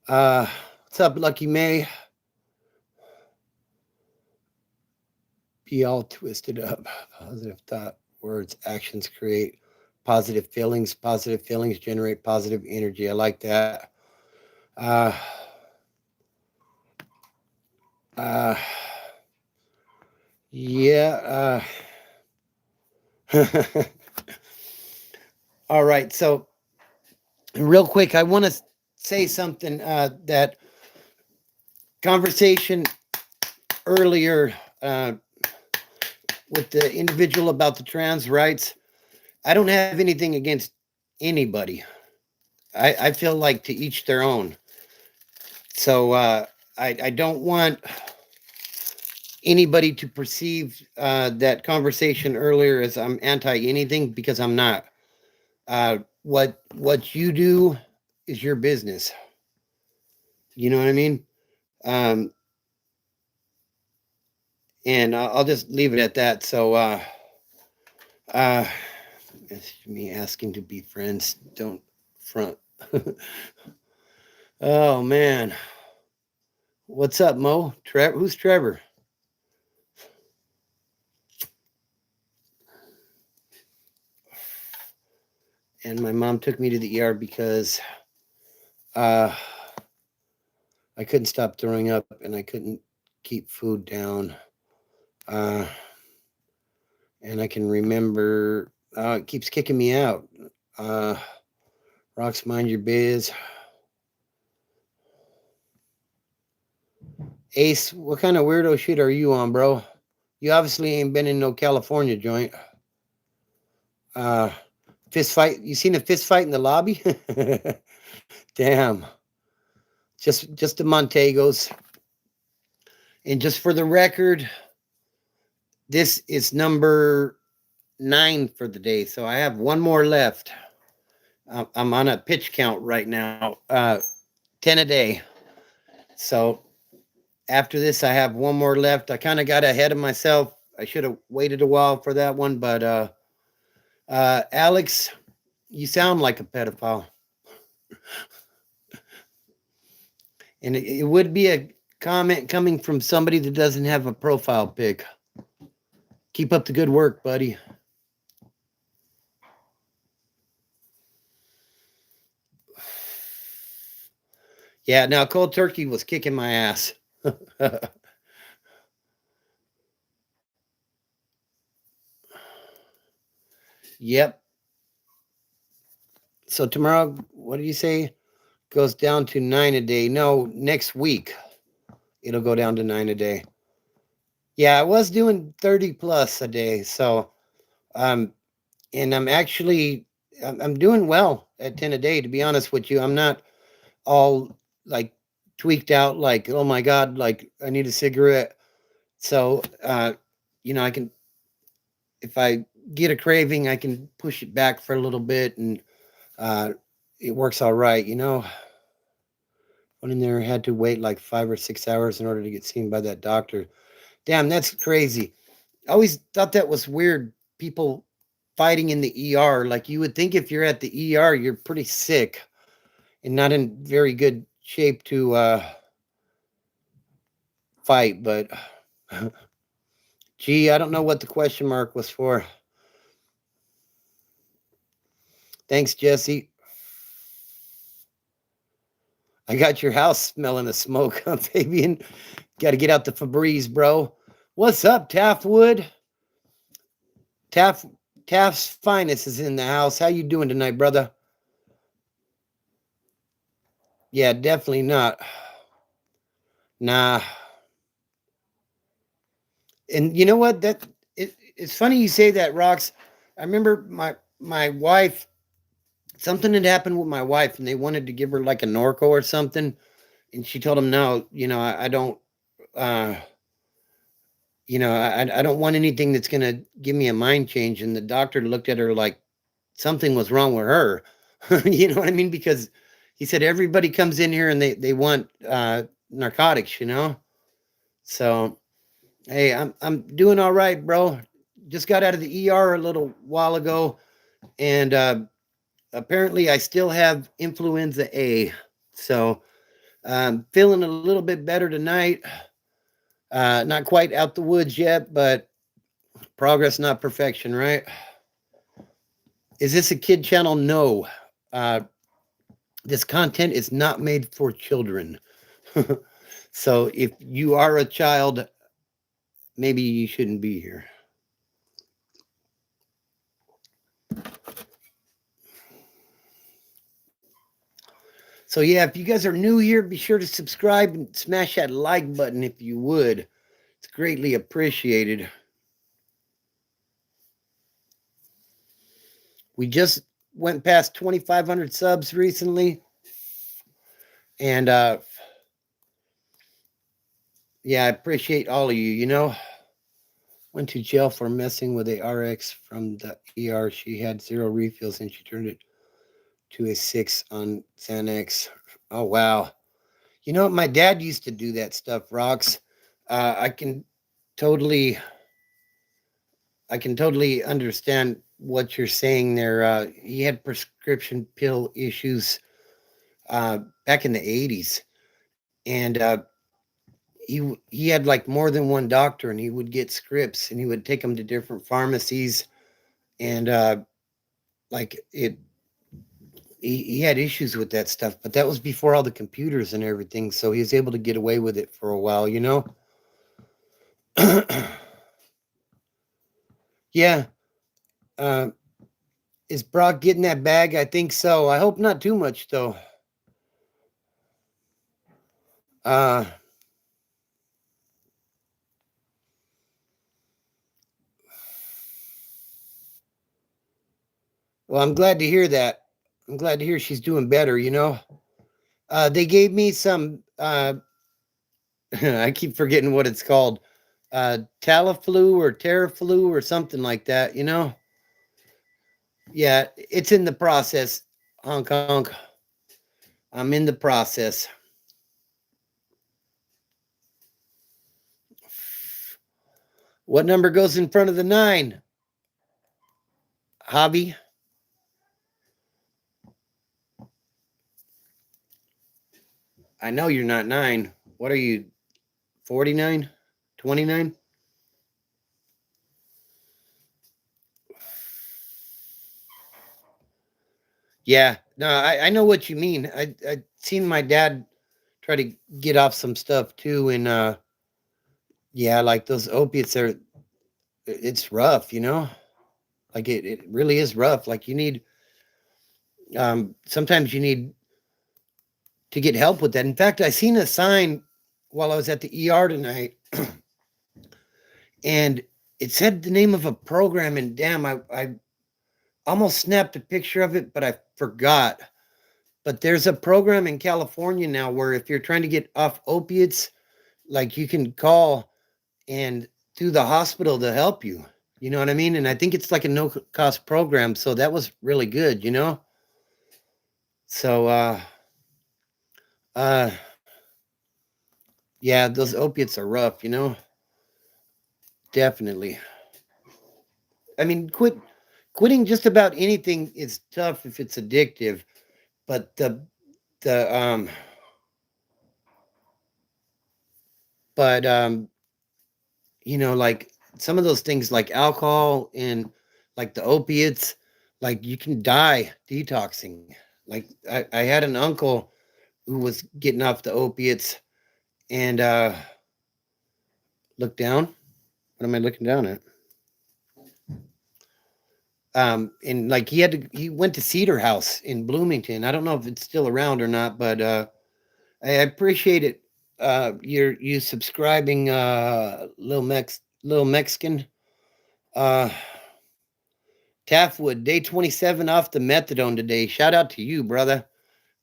What's up, Lucky May? Be all twisted up. Positive thought, words, actions create positive feelings. Positive feelings generate positive energy. I like that. Uh, yeah. All right. So, real quick, I want to say something that conversation earlier with the individual about the trans rights. I don't have anything against anybody. I feel like to each their own. So I don't want anybody to perceive that conversation earlier as I'm anti anything, because I'm not. What you do is your business. You know what I mean? Um, and I'll just leave it at that. So uh, it's me asking to be friends. Don't front. Oh man, what's up, Mo? Who's Trevor? And my mom took me to the ER because uh, I couldn't stop throwing up and I couldn't keep food down. Uh, and I can remember it keeps kicking me out. Uh, Rocks, mind your biz. Ace, what kind of weirdo shit are you on, bro? You obviously ain't been in no California joint. Uh, Fist fight. You seen a fist fight in the lobby? Damn. Just the Montegos. And just for the record, this is number 9 for the day. So I have one more left. I'm on a pitch count right now. 10 a day. So after this, I have one more left. I kind of got ahead of myself. I should have waited a while for that one, but Alex, you sound like a pedophile. And it would be a comment coming from somebody that doesn't have a profile pic. Keep up the good work, buddy. Yeah, now cold turkey was kicking my ass. Yep. So tomorrow, what do you say? Goes down to 9 a day. No, next week it'll go down to 9 a day. Yeah, I was doing 30 plus a day. So and I'm doing well at 10 a day, to be honest with you. I'm not all like tweaked out, like, oh my God, like I need a cigarette. So I can, if I get a craving, I can push it back for a little bit, and it works all right. Went in there, had to wait like 5 or 6 hours in order to get seen by that doctor. Damn, that's crazy. I always thought that was weird. People fighting in the ER. Like, you would think if you're at the ER, you're pretty sick and not in very good shape to fight. But gee, I don't know what the question mark was for. Thanks, Jesse. I got your house smelling of smoke, huh, Fabian? Got to get out the Febreze, bro. What's up, Taftwood? Taft's finest is in the house. How you doing tonight, brother? Yeah, definitely not. Nah. And you know what? It's funny you say that, Rox. I remember my wife. Something had happened with my wife, and they wanted to give her like a Norco or something, and she told them, "No, I don't. Uh, I don't want anything that's gonna give me a mind change." And the doctor looked at her like something was wrong with her. You know what I mean? Because he said everybody comes in here and they want narcotics. So hey, I'm doing all right, bro. Just got out of the ER a little while ago, and apparently I still have influenza A. So I'm feeling a little bit better tonight. Not quite out the woods yet, but progress, not perfection, right? Is this a kid channel? No. This content is not made for children. So if you are a child, maybe you shouldn't be here. So yeah, if you guys are new here, be sure to subscribe and smash that like button if you would. It's greatly appreciated. We just went past 2,500 subs recently. And yeah, I appreciate all of you. You know, went to jail for messing with a RX from the ER. She had 0 refills and she turned it to a 6 on Xanax. Oh, wow. You know, my dad used to do that stuff, Rocks. I can totally understand what you're saying there. He had prescription pill issues back in the 80s. And he had like more than one doctor, and he would get scripts and he would take them to different pharmacies. And like it he had issues with that stuff, but that was before all the computers and everything, so he was able to get away with it for a while, you know. Yeah. uh is Brock getting that bag? I think so. I hope not too much though. uh well, I'm glad to hear that. I'm glad to hear she's doing better, you know. They gave me some I keep forgetting what it's called. Taliflu or Teraflu or something like that, you know? Yeah, it's in the process. Honk honk. I'm in the process. What number goes in front of the 9? Hobby? I know you're not 9. What are you, 49? 29? Yeah, no, I know what you mean. I seen my dad try to get off some stuff too, and yeah, like those opiates are, it's rough, you know? Like it really is rough. Like you need sometimes you need to get help with that. In fact, I seen a sign while I was at the ER tonight, and it said the name of a program, and damn, I almost snapped a picture of it, but I forgot. But there's a program in California now where if you're trying to get off opiates, like you can call and through the hospital to help you. You know what I mean? And I think it's like a no cost program. So that was really good, you know? So uh yeah, those opiates are rough, you know? Definitely. I mean, quitting just about anything is tough if it's addictive, but the but you know, like some of those things like alcohol and like the opiates, like you can die detoxing. Like I had an uncle who was getting off the opiates and look down. What am I looking down at? And like he went to Cedar House in Bloomington. I don't know if it's still around or not, but I appreciate it. You subscribing, little Mexican. Uh, Taffwood, day 27 off the methadone today. Shout out to you, brother.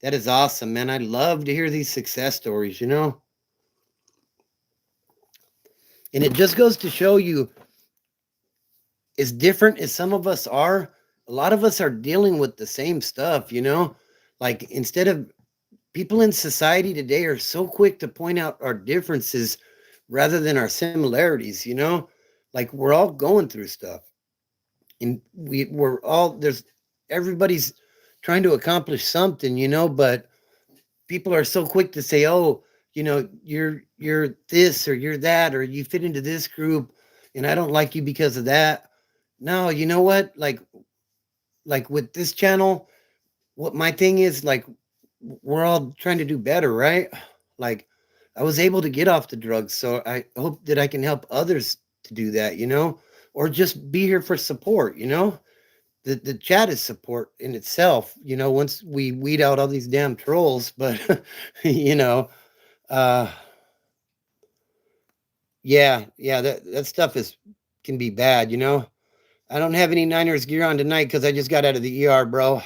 That is awesome, man. I love to hear these success stories, you know? And it just goes to show you, as different as some of us are, a lot of us are dealing with the same stuff, you know? Like, instead of people in society today are so quick to point out our differences rather than our similarities, you know? Like, we're all going through stuff. And we're all, there's, everybody's trying to accomplish something, you know, but people are so quick to say, oh, you know, you're this or you're that, or you fit into this group and I don't like you because of that. No, you know what? Like with this channel, what my thing is, like, we're all trying to do better, right? Like, I was able to get off the drugs, so I hope that I can help others to do that, you know, or just be here for support, you know. the chat is support in itself, once we weed out all these damn trolls. But you know, uh yeah, that stuff is can be bad. I don't have any Niners gear on tonight because I just got out of the ER, bro.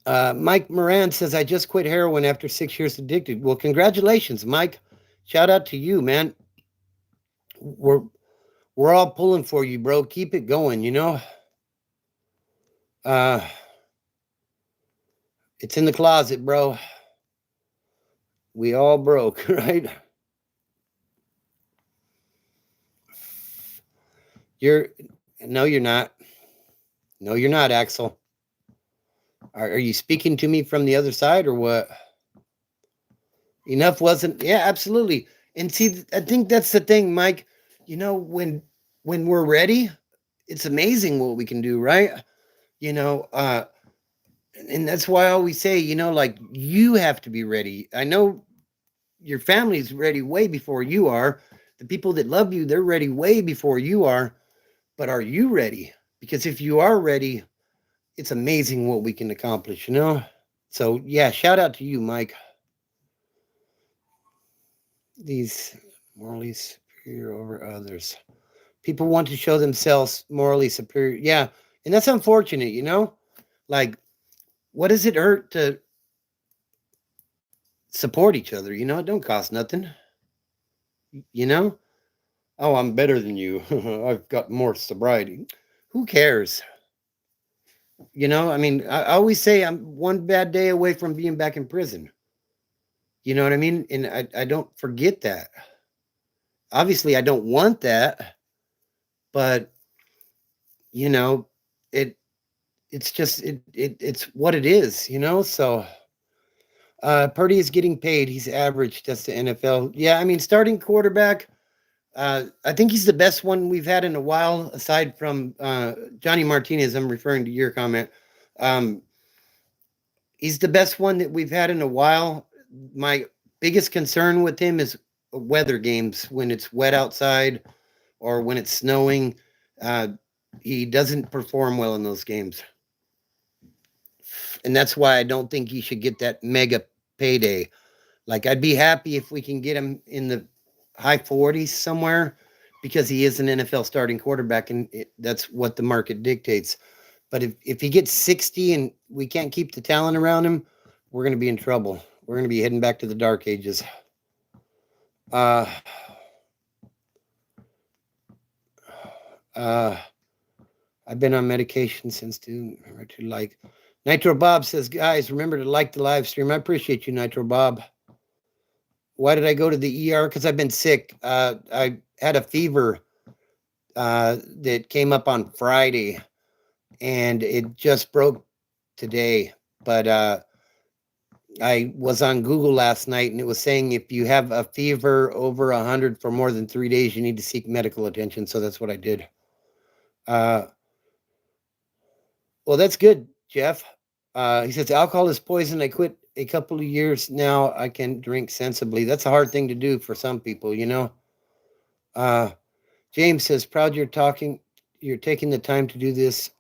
Mike Moran says, I just quit heroin after 6 years addicted. Well, congratulations, Mike. Shout out to you, man. We're we're all pulling for you, bro. Keep it going. Uh it's in the closet, bro. We all broke, right? You're no, you're not. No, you're not, Axel. Are you speaking to me from the other side or what? Enough wasn't. Yeah, absolutely. And see, I think that's the thing, Mike. When we're ready, it's amazing what we can do, right? You know, uh, and that's why I always say, like you have to be ready. I know your family's ready way before you are. The people that love you, they're ready way before you are. But are you ready? Because if you are ready, it's amazing what we can accomplish. So yeah, shout out to you, Mike. These morally superior over others. People want to show themselves morally superior. Yeah, and that's unfortunate. Like, what does it hurt to support each other? It don't cost nothing. You know? Oh, I'm better than you. I've got more sobriety. Who cares? I mean, I always say I'm one bad day away from being back in prison. You know what I mean? And I don't forget that. Obviously, I don't want that, but you know, it it's just it's what it is. So Purdy is getting paid. He's average. That's the NFL. Yeah, I mean, starting quarterback. I think he's the best one we've had in a while, aside from Johnny Martinez. I'm referring to your comment. Um, he's the best one that we've had in a while. My biggest concern with him is weather games when it's wet outside or when it's snowing. Uh, he doesn't perform well in those games. And that's why I don't think he should get that mega payday. Like, I'd be happy if we can get him in the high 40s somewhere because he is an NFL starting quarterback and that's what the market dictates. But if he gets 60 and we can't keep the talent around him, we're going to be in trouble. We're going to be heading back to the dark ages. Uh, uh, I've been on medication since like Nitro Bob says, guys, remember to like the live stream. I appreciate you, Nitro Bob. Why did I go to the ER? Because I've been sick. I had a fever that came up on Friday, and it just broke today. But I was on Google last night, and it was saying if you have a fever over 100 for more than 3 days, you need to seek medical attention. So that's what I did. Well, that's good, Jeff. He says alcohol is poison. I quit a couple of years now. I can drink sensibly. That's a hard thing to do for some people. Uh, James says, proud you're taking the time to do this.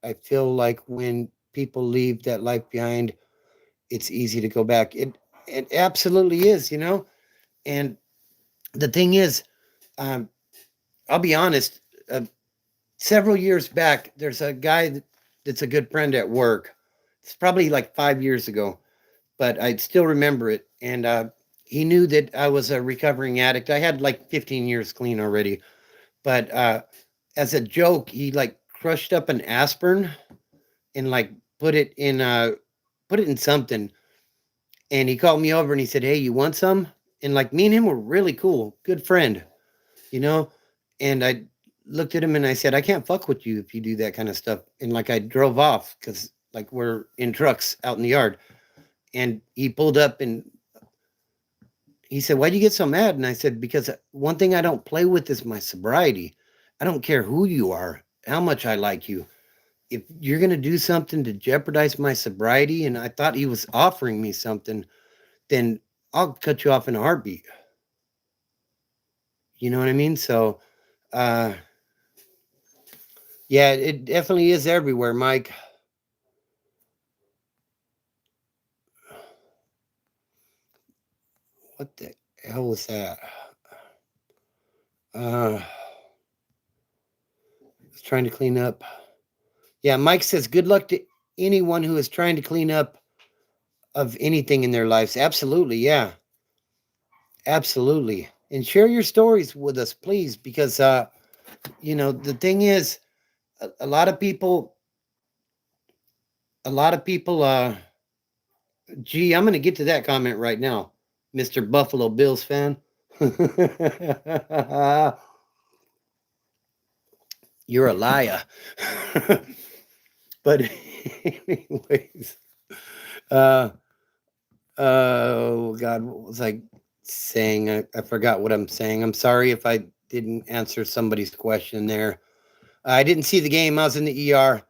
I feel like when people leave that life behind, it's easy to go back. It absolutely is. And the thing is, um, I'll be honest. Several years back, there's a guy that's a good friend at work. It's probably like 5 years ago, but I still remember it. And he knew that I was a recovering addict. I had like 15 years clean already, but as a joke, he like crushed up an aspirin and like put it in something. And he called me over and he said, "Hey, you want some?" And like me and him were really cool, good friend, you know. And I looked at him and I said, "I can't fuck with you if you do that kind of stuff." And like I drove off because like we're in trucks out in the yard. And he pulled up and he said, "Why'd you get so mad?" And I said, "Because one thing I don't play with is my sobriety. I don't care who you are, how much I like you. If you're going to do something to jeopardize my sobriety," and I thought he was offering me something, "then I'll cut you off in a heartbeat." You know what I mean? So, uh, Yeah, it definitely is everywhere, Mike. What the hell was that? I was trying to clean up. Yeah, Mike says, good luck to anyone who is trying to clean up of anything in their lives. Absolutely, yeah. Absolutely. And share your stories with us, please, because the thing is, a lot of people, gee, I'm gonna get to that comment right now, Mr. Buffalo Bills fan. You're a liar. But anyways, uh oh God, what was I saying? I forgot what I'm saying. I'm sorry if I didn't answer somebody's question there. I didn't see the game. I was in the ER.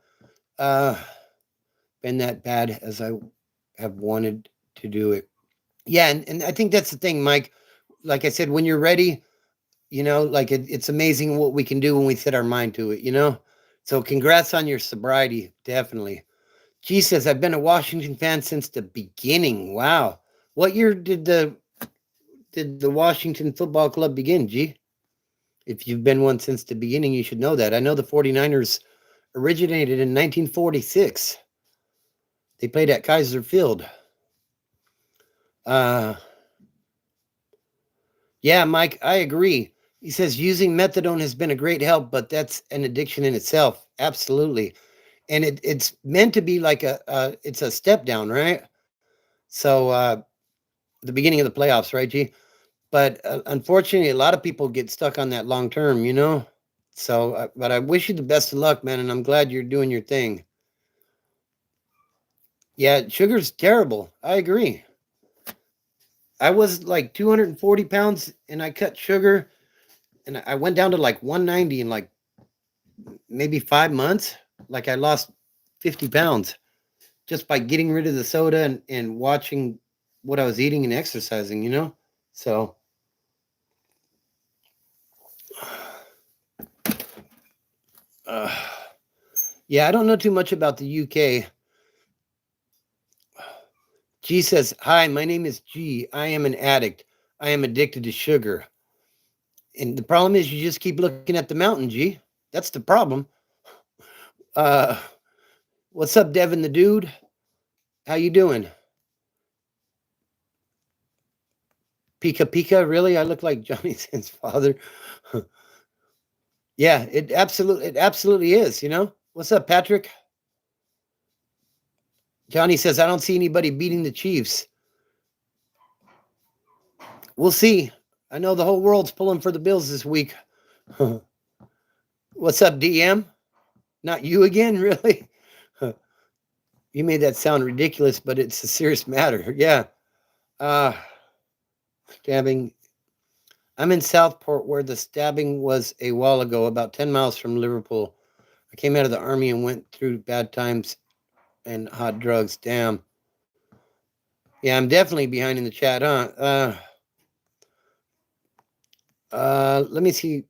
Been that bad as I have wanted to do it. Yeah, and I think that's the thing, Mike. Like I said, when you're ready, like it's amazing what we can do when we set our mind to it. So congrats on your sobriety, definitely. G says, I've been a Washington fan since the beginning. Wow. What year did the Washington Football Club begin, G? If you've been one since the beginning, you should know that. I know the 49ers originated in 1946. They played at Kaiser Field. Yeah, Mike, I agree. He says using methadone has been a great help, but that's an addiction in itself. Absolutely. And it's meant to be like it's a step down, right? So the beginning of the playoffs, right, G? But unfortunately, a lot of people get stuck on that long term. So, but I wish you the best of luck, man, and I'm glad you're doing your thing. Yeah, sugar's terrible. I agree. I was like 240 pounds and I cut sugar and I went down to like 190 in like maybe 5 months. Like I lost 50 pounds just by getting rid of the soda and watching what I was eating and exercising. So, yeah, I don't know too much about the UK. G says, hi, my name is G. I am an addict. I am addicted to sugar. And the problem is you just keep looking at the mountain, G. That's the problem. Uh, what's up, Devin the dude? How you doing? Pika Pika, really? I look like Johnny Sin's father. Yeah, it absolutely is. What's up, Patrick? Johnny says, I don't see anybody beating the Chiefs. We'll see. I know the whole world's pulling for the Bills this week. What's up, DM? Not you again, really? You made that sound ridiculous, but it's a serious matter. Yeah. Stabbing. I'm in Southport where the stabbing was a while ago, about 10 miles from Liverpool. I came out of the army and went through bad times and hot drugs. Damn. Yeah, I'm definitely behind in the chat, huh? Let me see.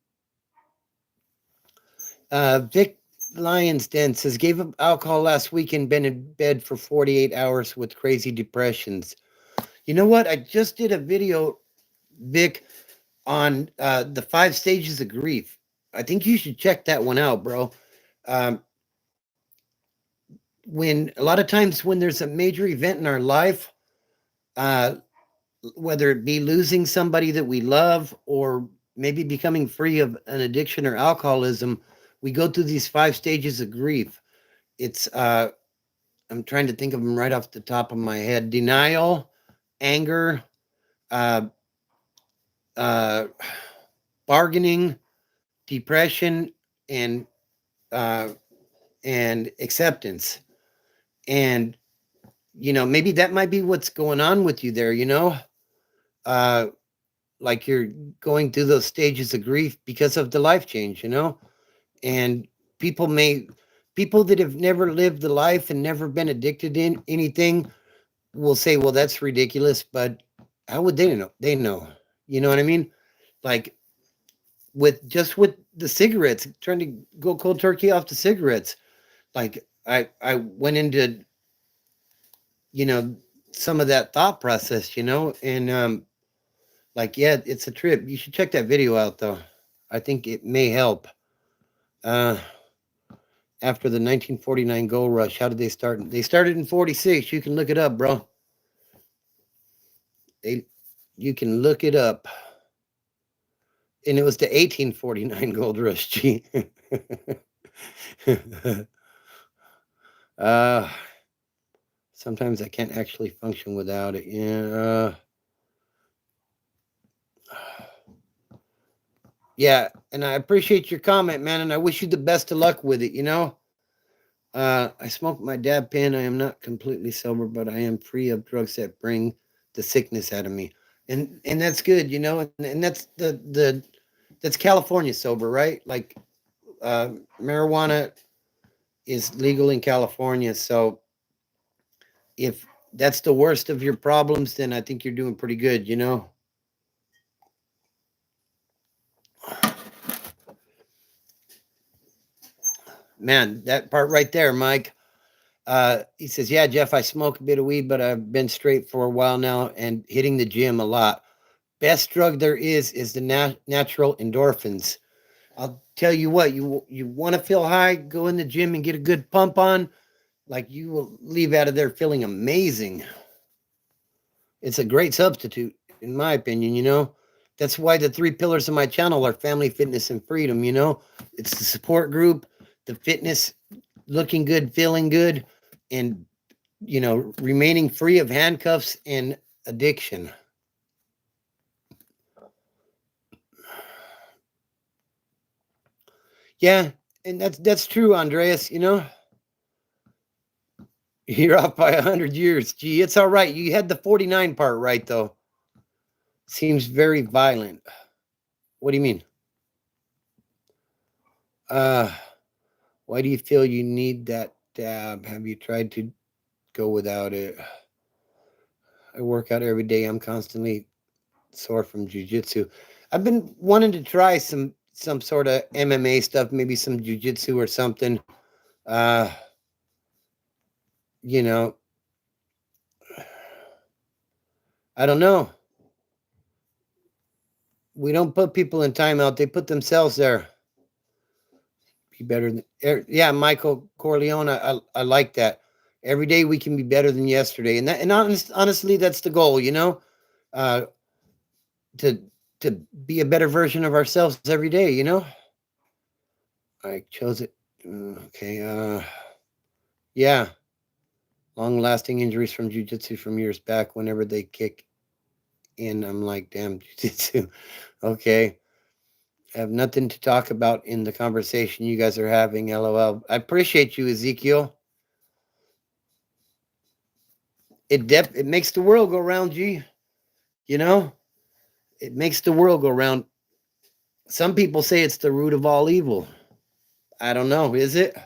Vic Lyons Den says, gave up alcohol last week and been in bed for 48 hours with crazy depressions. You know what? I just did a video, Vic, on the 5 stages of grief. I think you should check that one out, bro. When a lot of times when there's a major event in our life, uh, whether it be losing somebody that we love or maybe becoming free of an addiction or alcoholism, we go through these 5 stages of grief. It's I'm trying to think of them right off the top of my head: denial, anger, uh, uh, bargaining, depression, and uh, acceptance. And maybe that might be what's going on with you there. Uh, like you're going through those stages of grief because of the life change. And people that have never lived the life and never been addicted in anything will say, well, that's ridiculous, but how would they know? You know what I mean? Like with the cigarettes, trying to go cold turkey off the cigarettes. Like I went into, you know, some of that thought process, and like, yeah, it's a trip. You should check that video out though. I think it may help. Uh After the 1949 gold rush, how did they start? They started in 46. You can look it up, bro. They You can look it up. And it was the 1849 gold rush, G. uh Sometimes I can't actually function without it. Yeah. Yeah, and I appreciate your comment, man, and I wish you the best of luck with it. I smoke my dab pen. I am not completely sober, but I am free of drugs that bring the sickness out of me. And that's good. And that's that's California sober, right? Like marijuana is legal in California, so if that's the worst of your problems, then I think you're doing pretty good. Man, that part right there, Mike. He says, yeah, Jeff, I smoke a bit of weed, but I've been straight for a while now and hitting the gym a lot. Best drug there is the natural endorphins. I'll tell you what, you want to feel high, go in the gym and get a good pump on, like you will leave out of there feeling amazing. It's a great substitute, in my opinion. That's why the 3 pillars of my channel are family, fitness, and freedom. It's the support group, the fitness, looking good, feeling good, and remaining free of handcuffs and addiction. Yeah, and that's true, Andreas. You're off by 100 years. Gee, it's all right. You had the 49 part right, though. Seems very violent. What do you mean? Why do you feel you need that dab? Have you tried to go without it? I work out every day. I'm constantly sore from jujitsu. I've been wanting to try some sort of MMA stuff, maybe some jujitsu or something. Uh, you know, I don't know. We don't put people in timeout; they put themselves there. Be better than, yeah, Michael Corleone. I like that. Every day we can be better than yesterday, and honestly, that's the goal. Uh, to to be a better version of ourselves every day. I chose it. Okay. Yeah. Long-lasting injuries from jujitsu from years back. Whenever they kick in, I'm like, damn, jujitsu. Okay. I have nothing to talk about in the conversation you guys are having. LOL. I appreciate you, Ezekiel. It makes the world go round, G. It makes the world go round. Some people say it's the root of all evil. I don't know. Is it?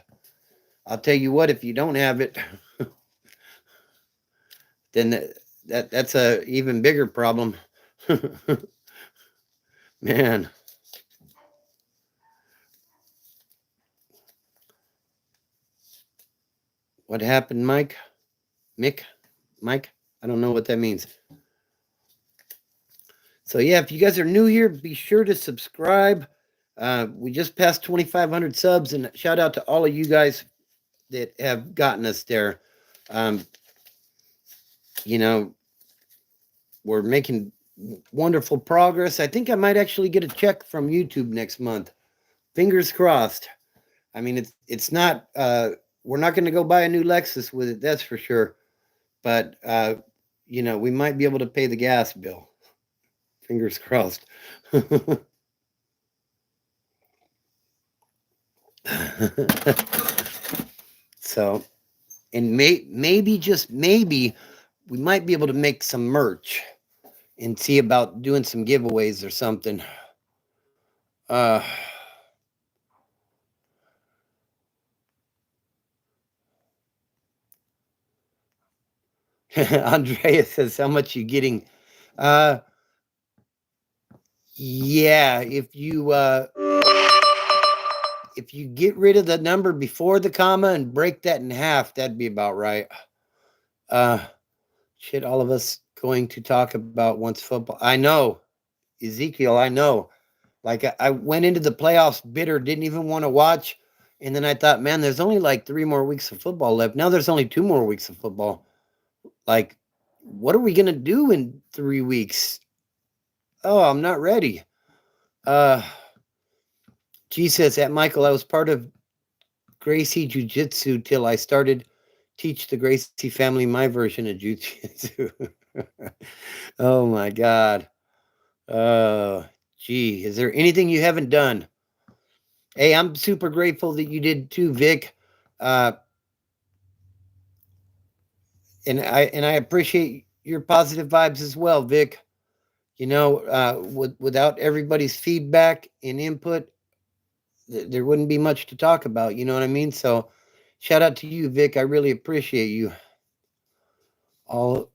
I'll tell you what. If you don't have it, then that's a even bigger problem. Man. What happened, Mike? Mick? Mike? I don't know what that means. So yeah, if you guys are new here, be sure to subscribe. We just passed 2,500 subs, and shout out to all of you guys that have gotten us there. We're making wonderful progress. I think I might actually get a check from YouTube next month. Fingers crossed. I mean, it's not. We're not going to go buy a new Lexus with it, that's for sure. But we might be able to pay the gas bill. Fingers crossed. So, and maybe just maybe we might be able to make some merch and see about doing some giveaways or something. Andrea says, how much you getting? Yeah, if you if you get rid of the number before the comma and break that in half, that'd be about right. Shit, all of us going to talk about once football. I know, Ezekiel, I know. Like I went into the playoffs bitter, didn't even want to watch. And then I thought, man, there's only like 3 more weeks of football left. Now there's only 2 more weeks of football. Like, what are we going to do in 3 weeks? Oh, I'm not ready. G says, at Michael, I was part of Gracie Jiu-Jitsu till I started teach the Gracie family my version of Jiu-Jitsu. Oh, my God. Gee, is there anything you haven't done? Hey, I'm super grateful that you did too, Vic. And I appreciate your positive vibes as well, Vic. You know, without everybody's feedback and input, there wouldn't be much to talk about. You know what I mean? So, shout out to you, Vic. I really appreciate you. All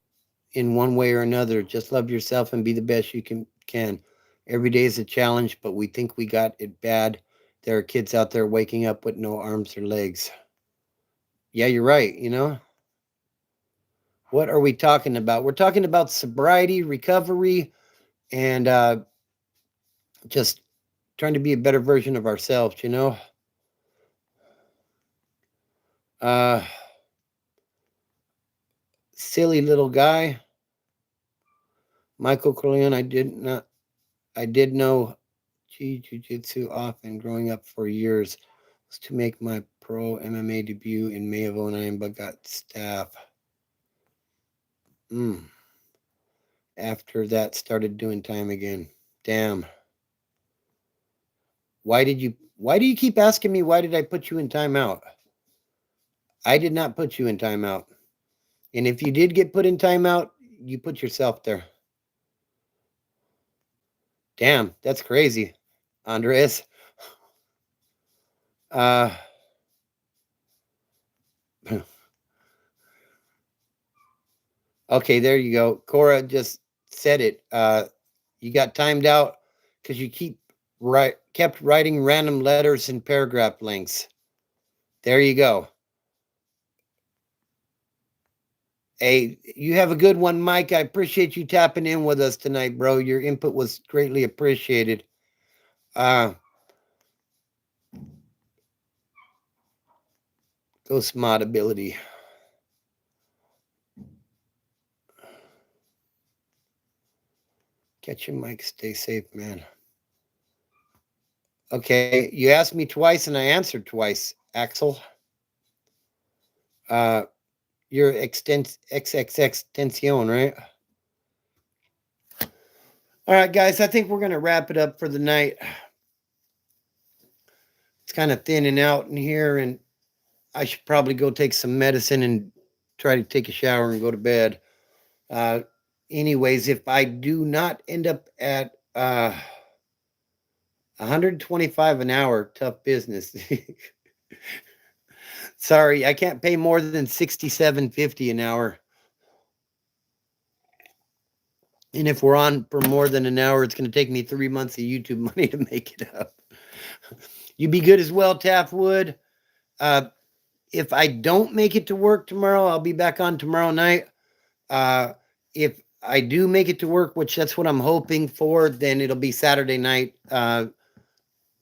in one way or another. Just love yourself and be the best you can. Every day is a challenge, but we think we got it bad. There are kids out there waking up with no arms or legs. Yeah, you're right. You know, what are we talking about? We're talking about sobriety, recovery, and just trying to be a better version of ourselves, you know? Silly little guy. Michael Corleone, I did know Jiu-Jitsu often growing up for years. Was to make my pro MMA debut in May of 2009, but got staff. After that, started doing time again. Damn. Why do you keep asking me why did I put you in timeout? I did not put you in timeout. And if you did get put in timeout, you put yourself there. Damn, that's crazy, Andres. Okay, there you go. Cora just said it. You got timed out because you kept writing random letters and paragraph lengths. There you go. Hey, you have a good one, Mike. I appreciate you tapping in with us tonight, bro. Your input was greatly appreciated. Ghost mod ability. Catch your mic. Stay safe, man. Okay, you asked me twice and I answered twice, Axel. Your extension, right? All right, guys, I think we're going to wrap it up for the night. It's kind of thinning out in here, and I should probably go take some medicine and try to take a shower and go to bed. Anyways, if I do not end up at 125 an hour, tough business. Sorry, I can't pay more than $67.50 an hour. And if we're on for more than an hour, it's going to take me 3 months of YouTube money to make it up. You be good as well, Taftwood. If I don't make it to work tomorrow, I'll be back on tomorrow night. If I do make it to work, which that's what I'm hoping for, then it'll be Saturday night,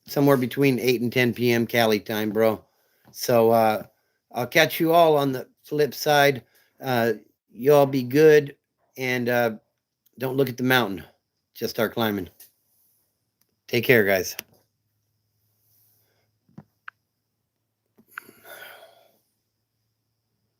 somewhere between 8 and 10 p.m. Cali time, bro. So I'll catch you all on the flip side. You all be good, and don't look at the mountain. Just start climbing. Take care, guys.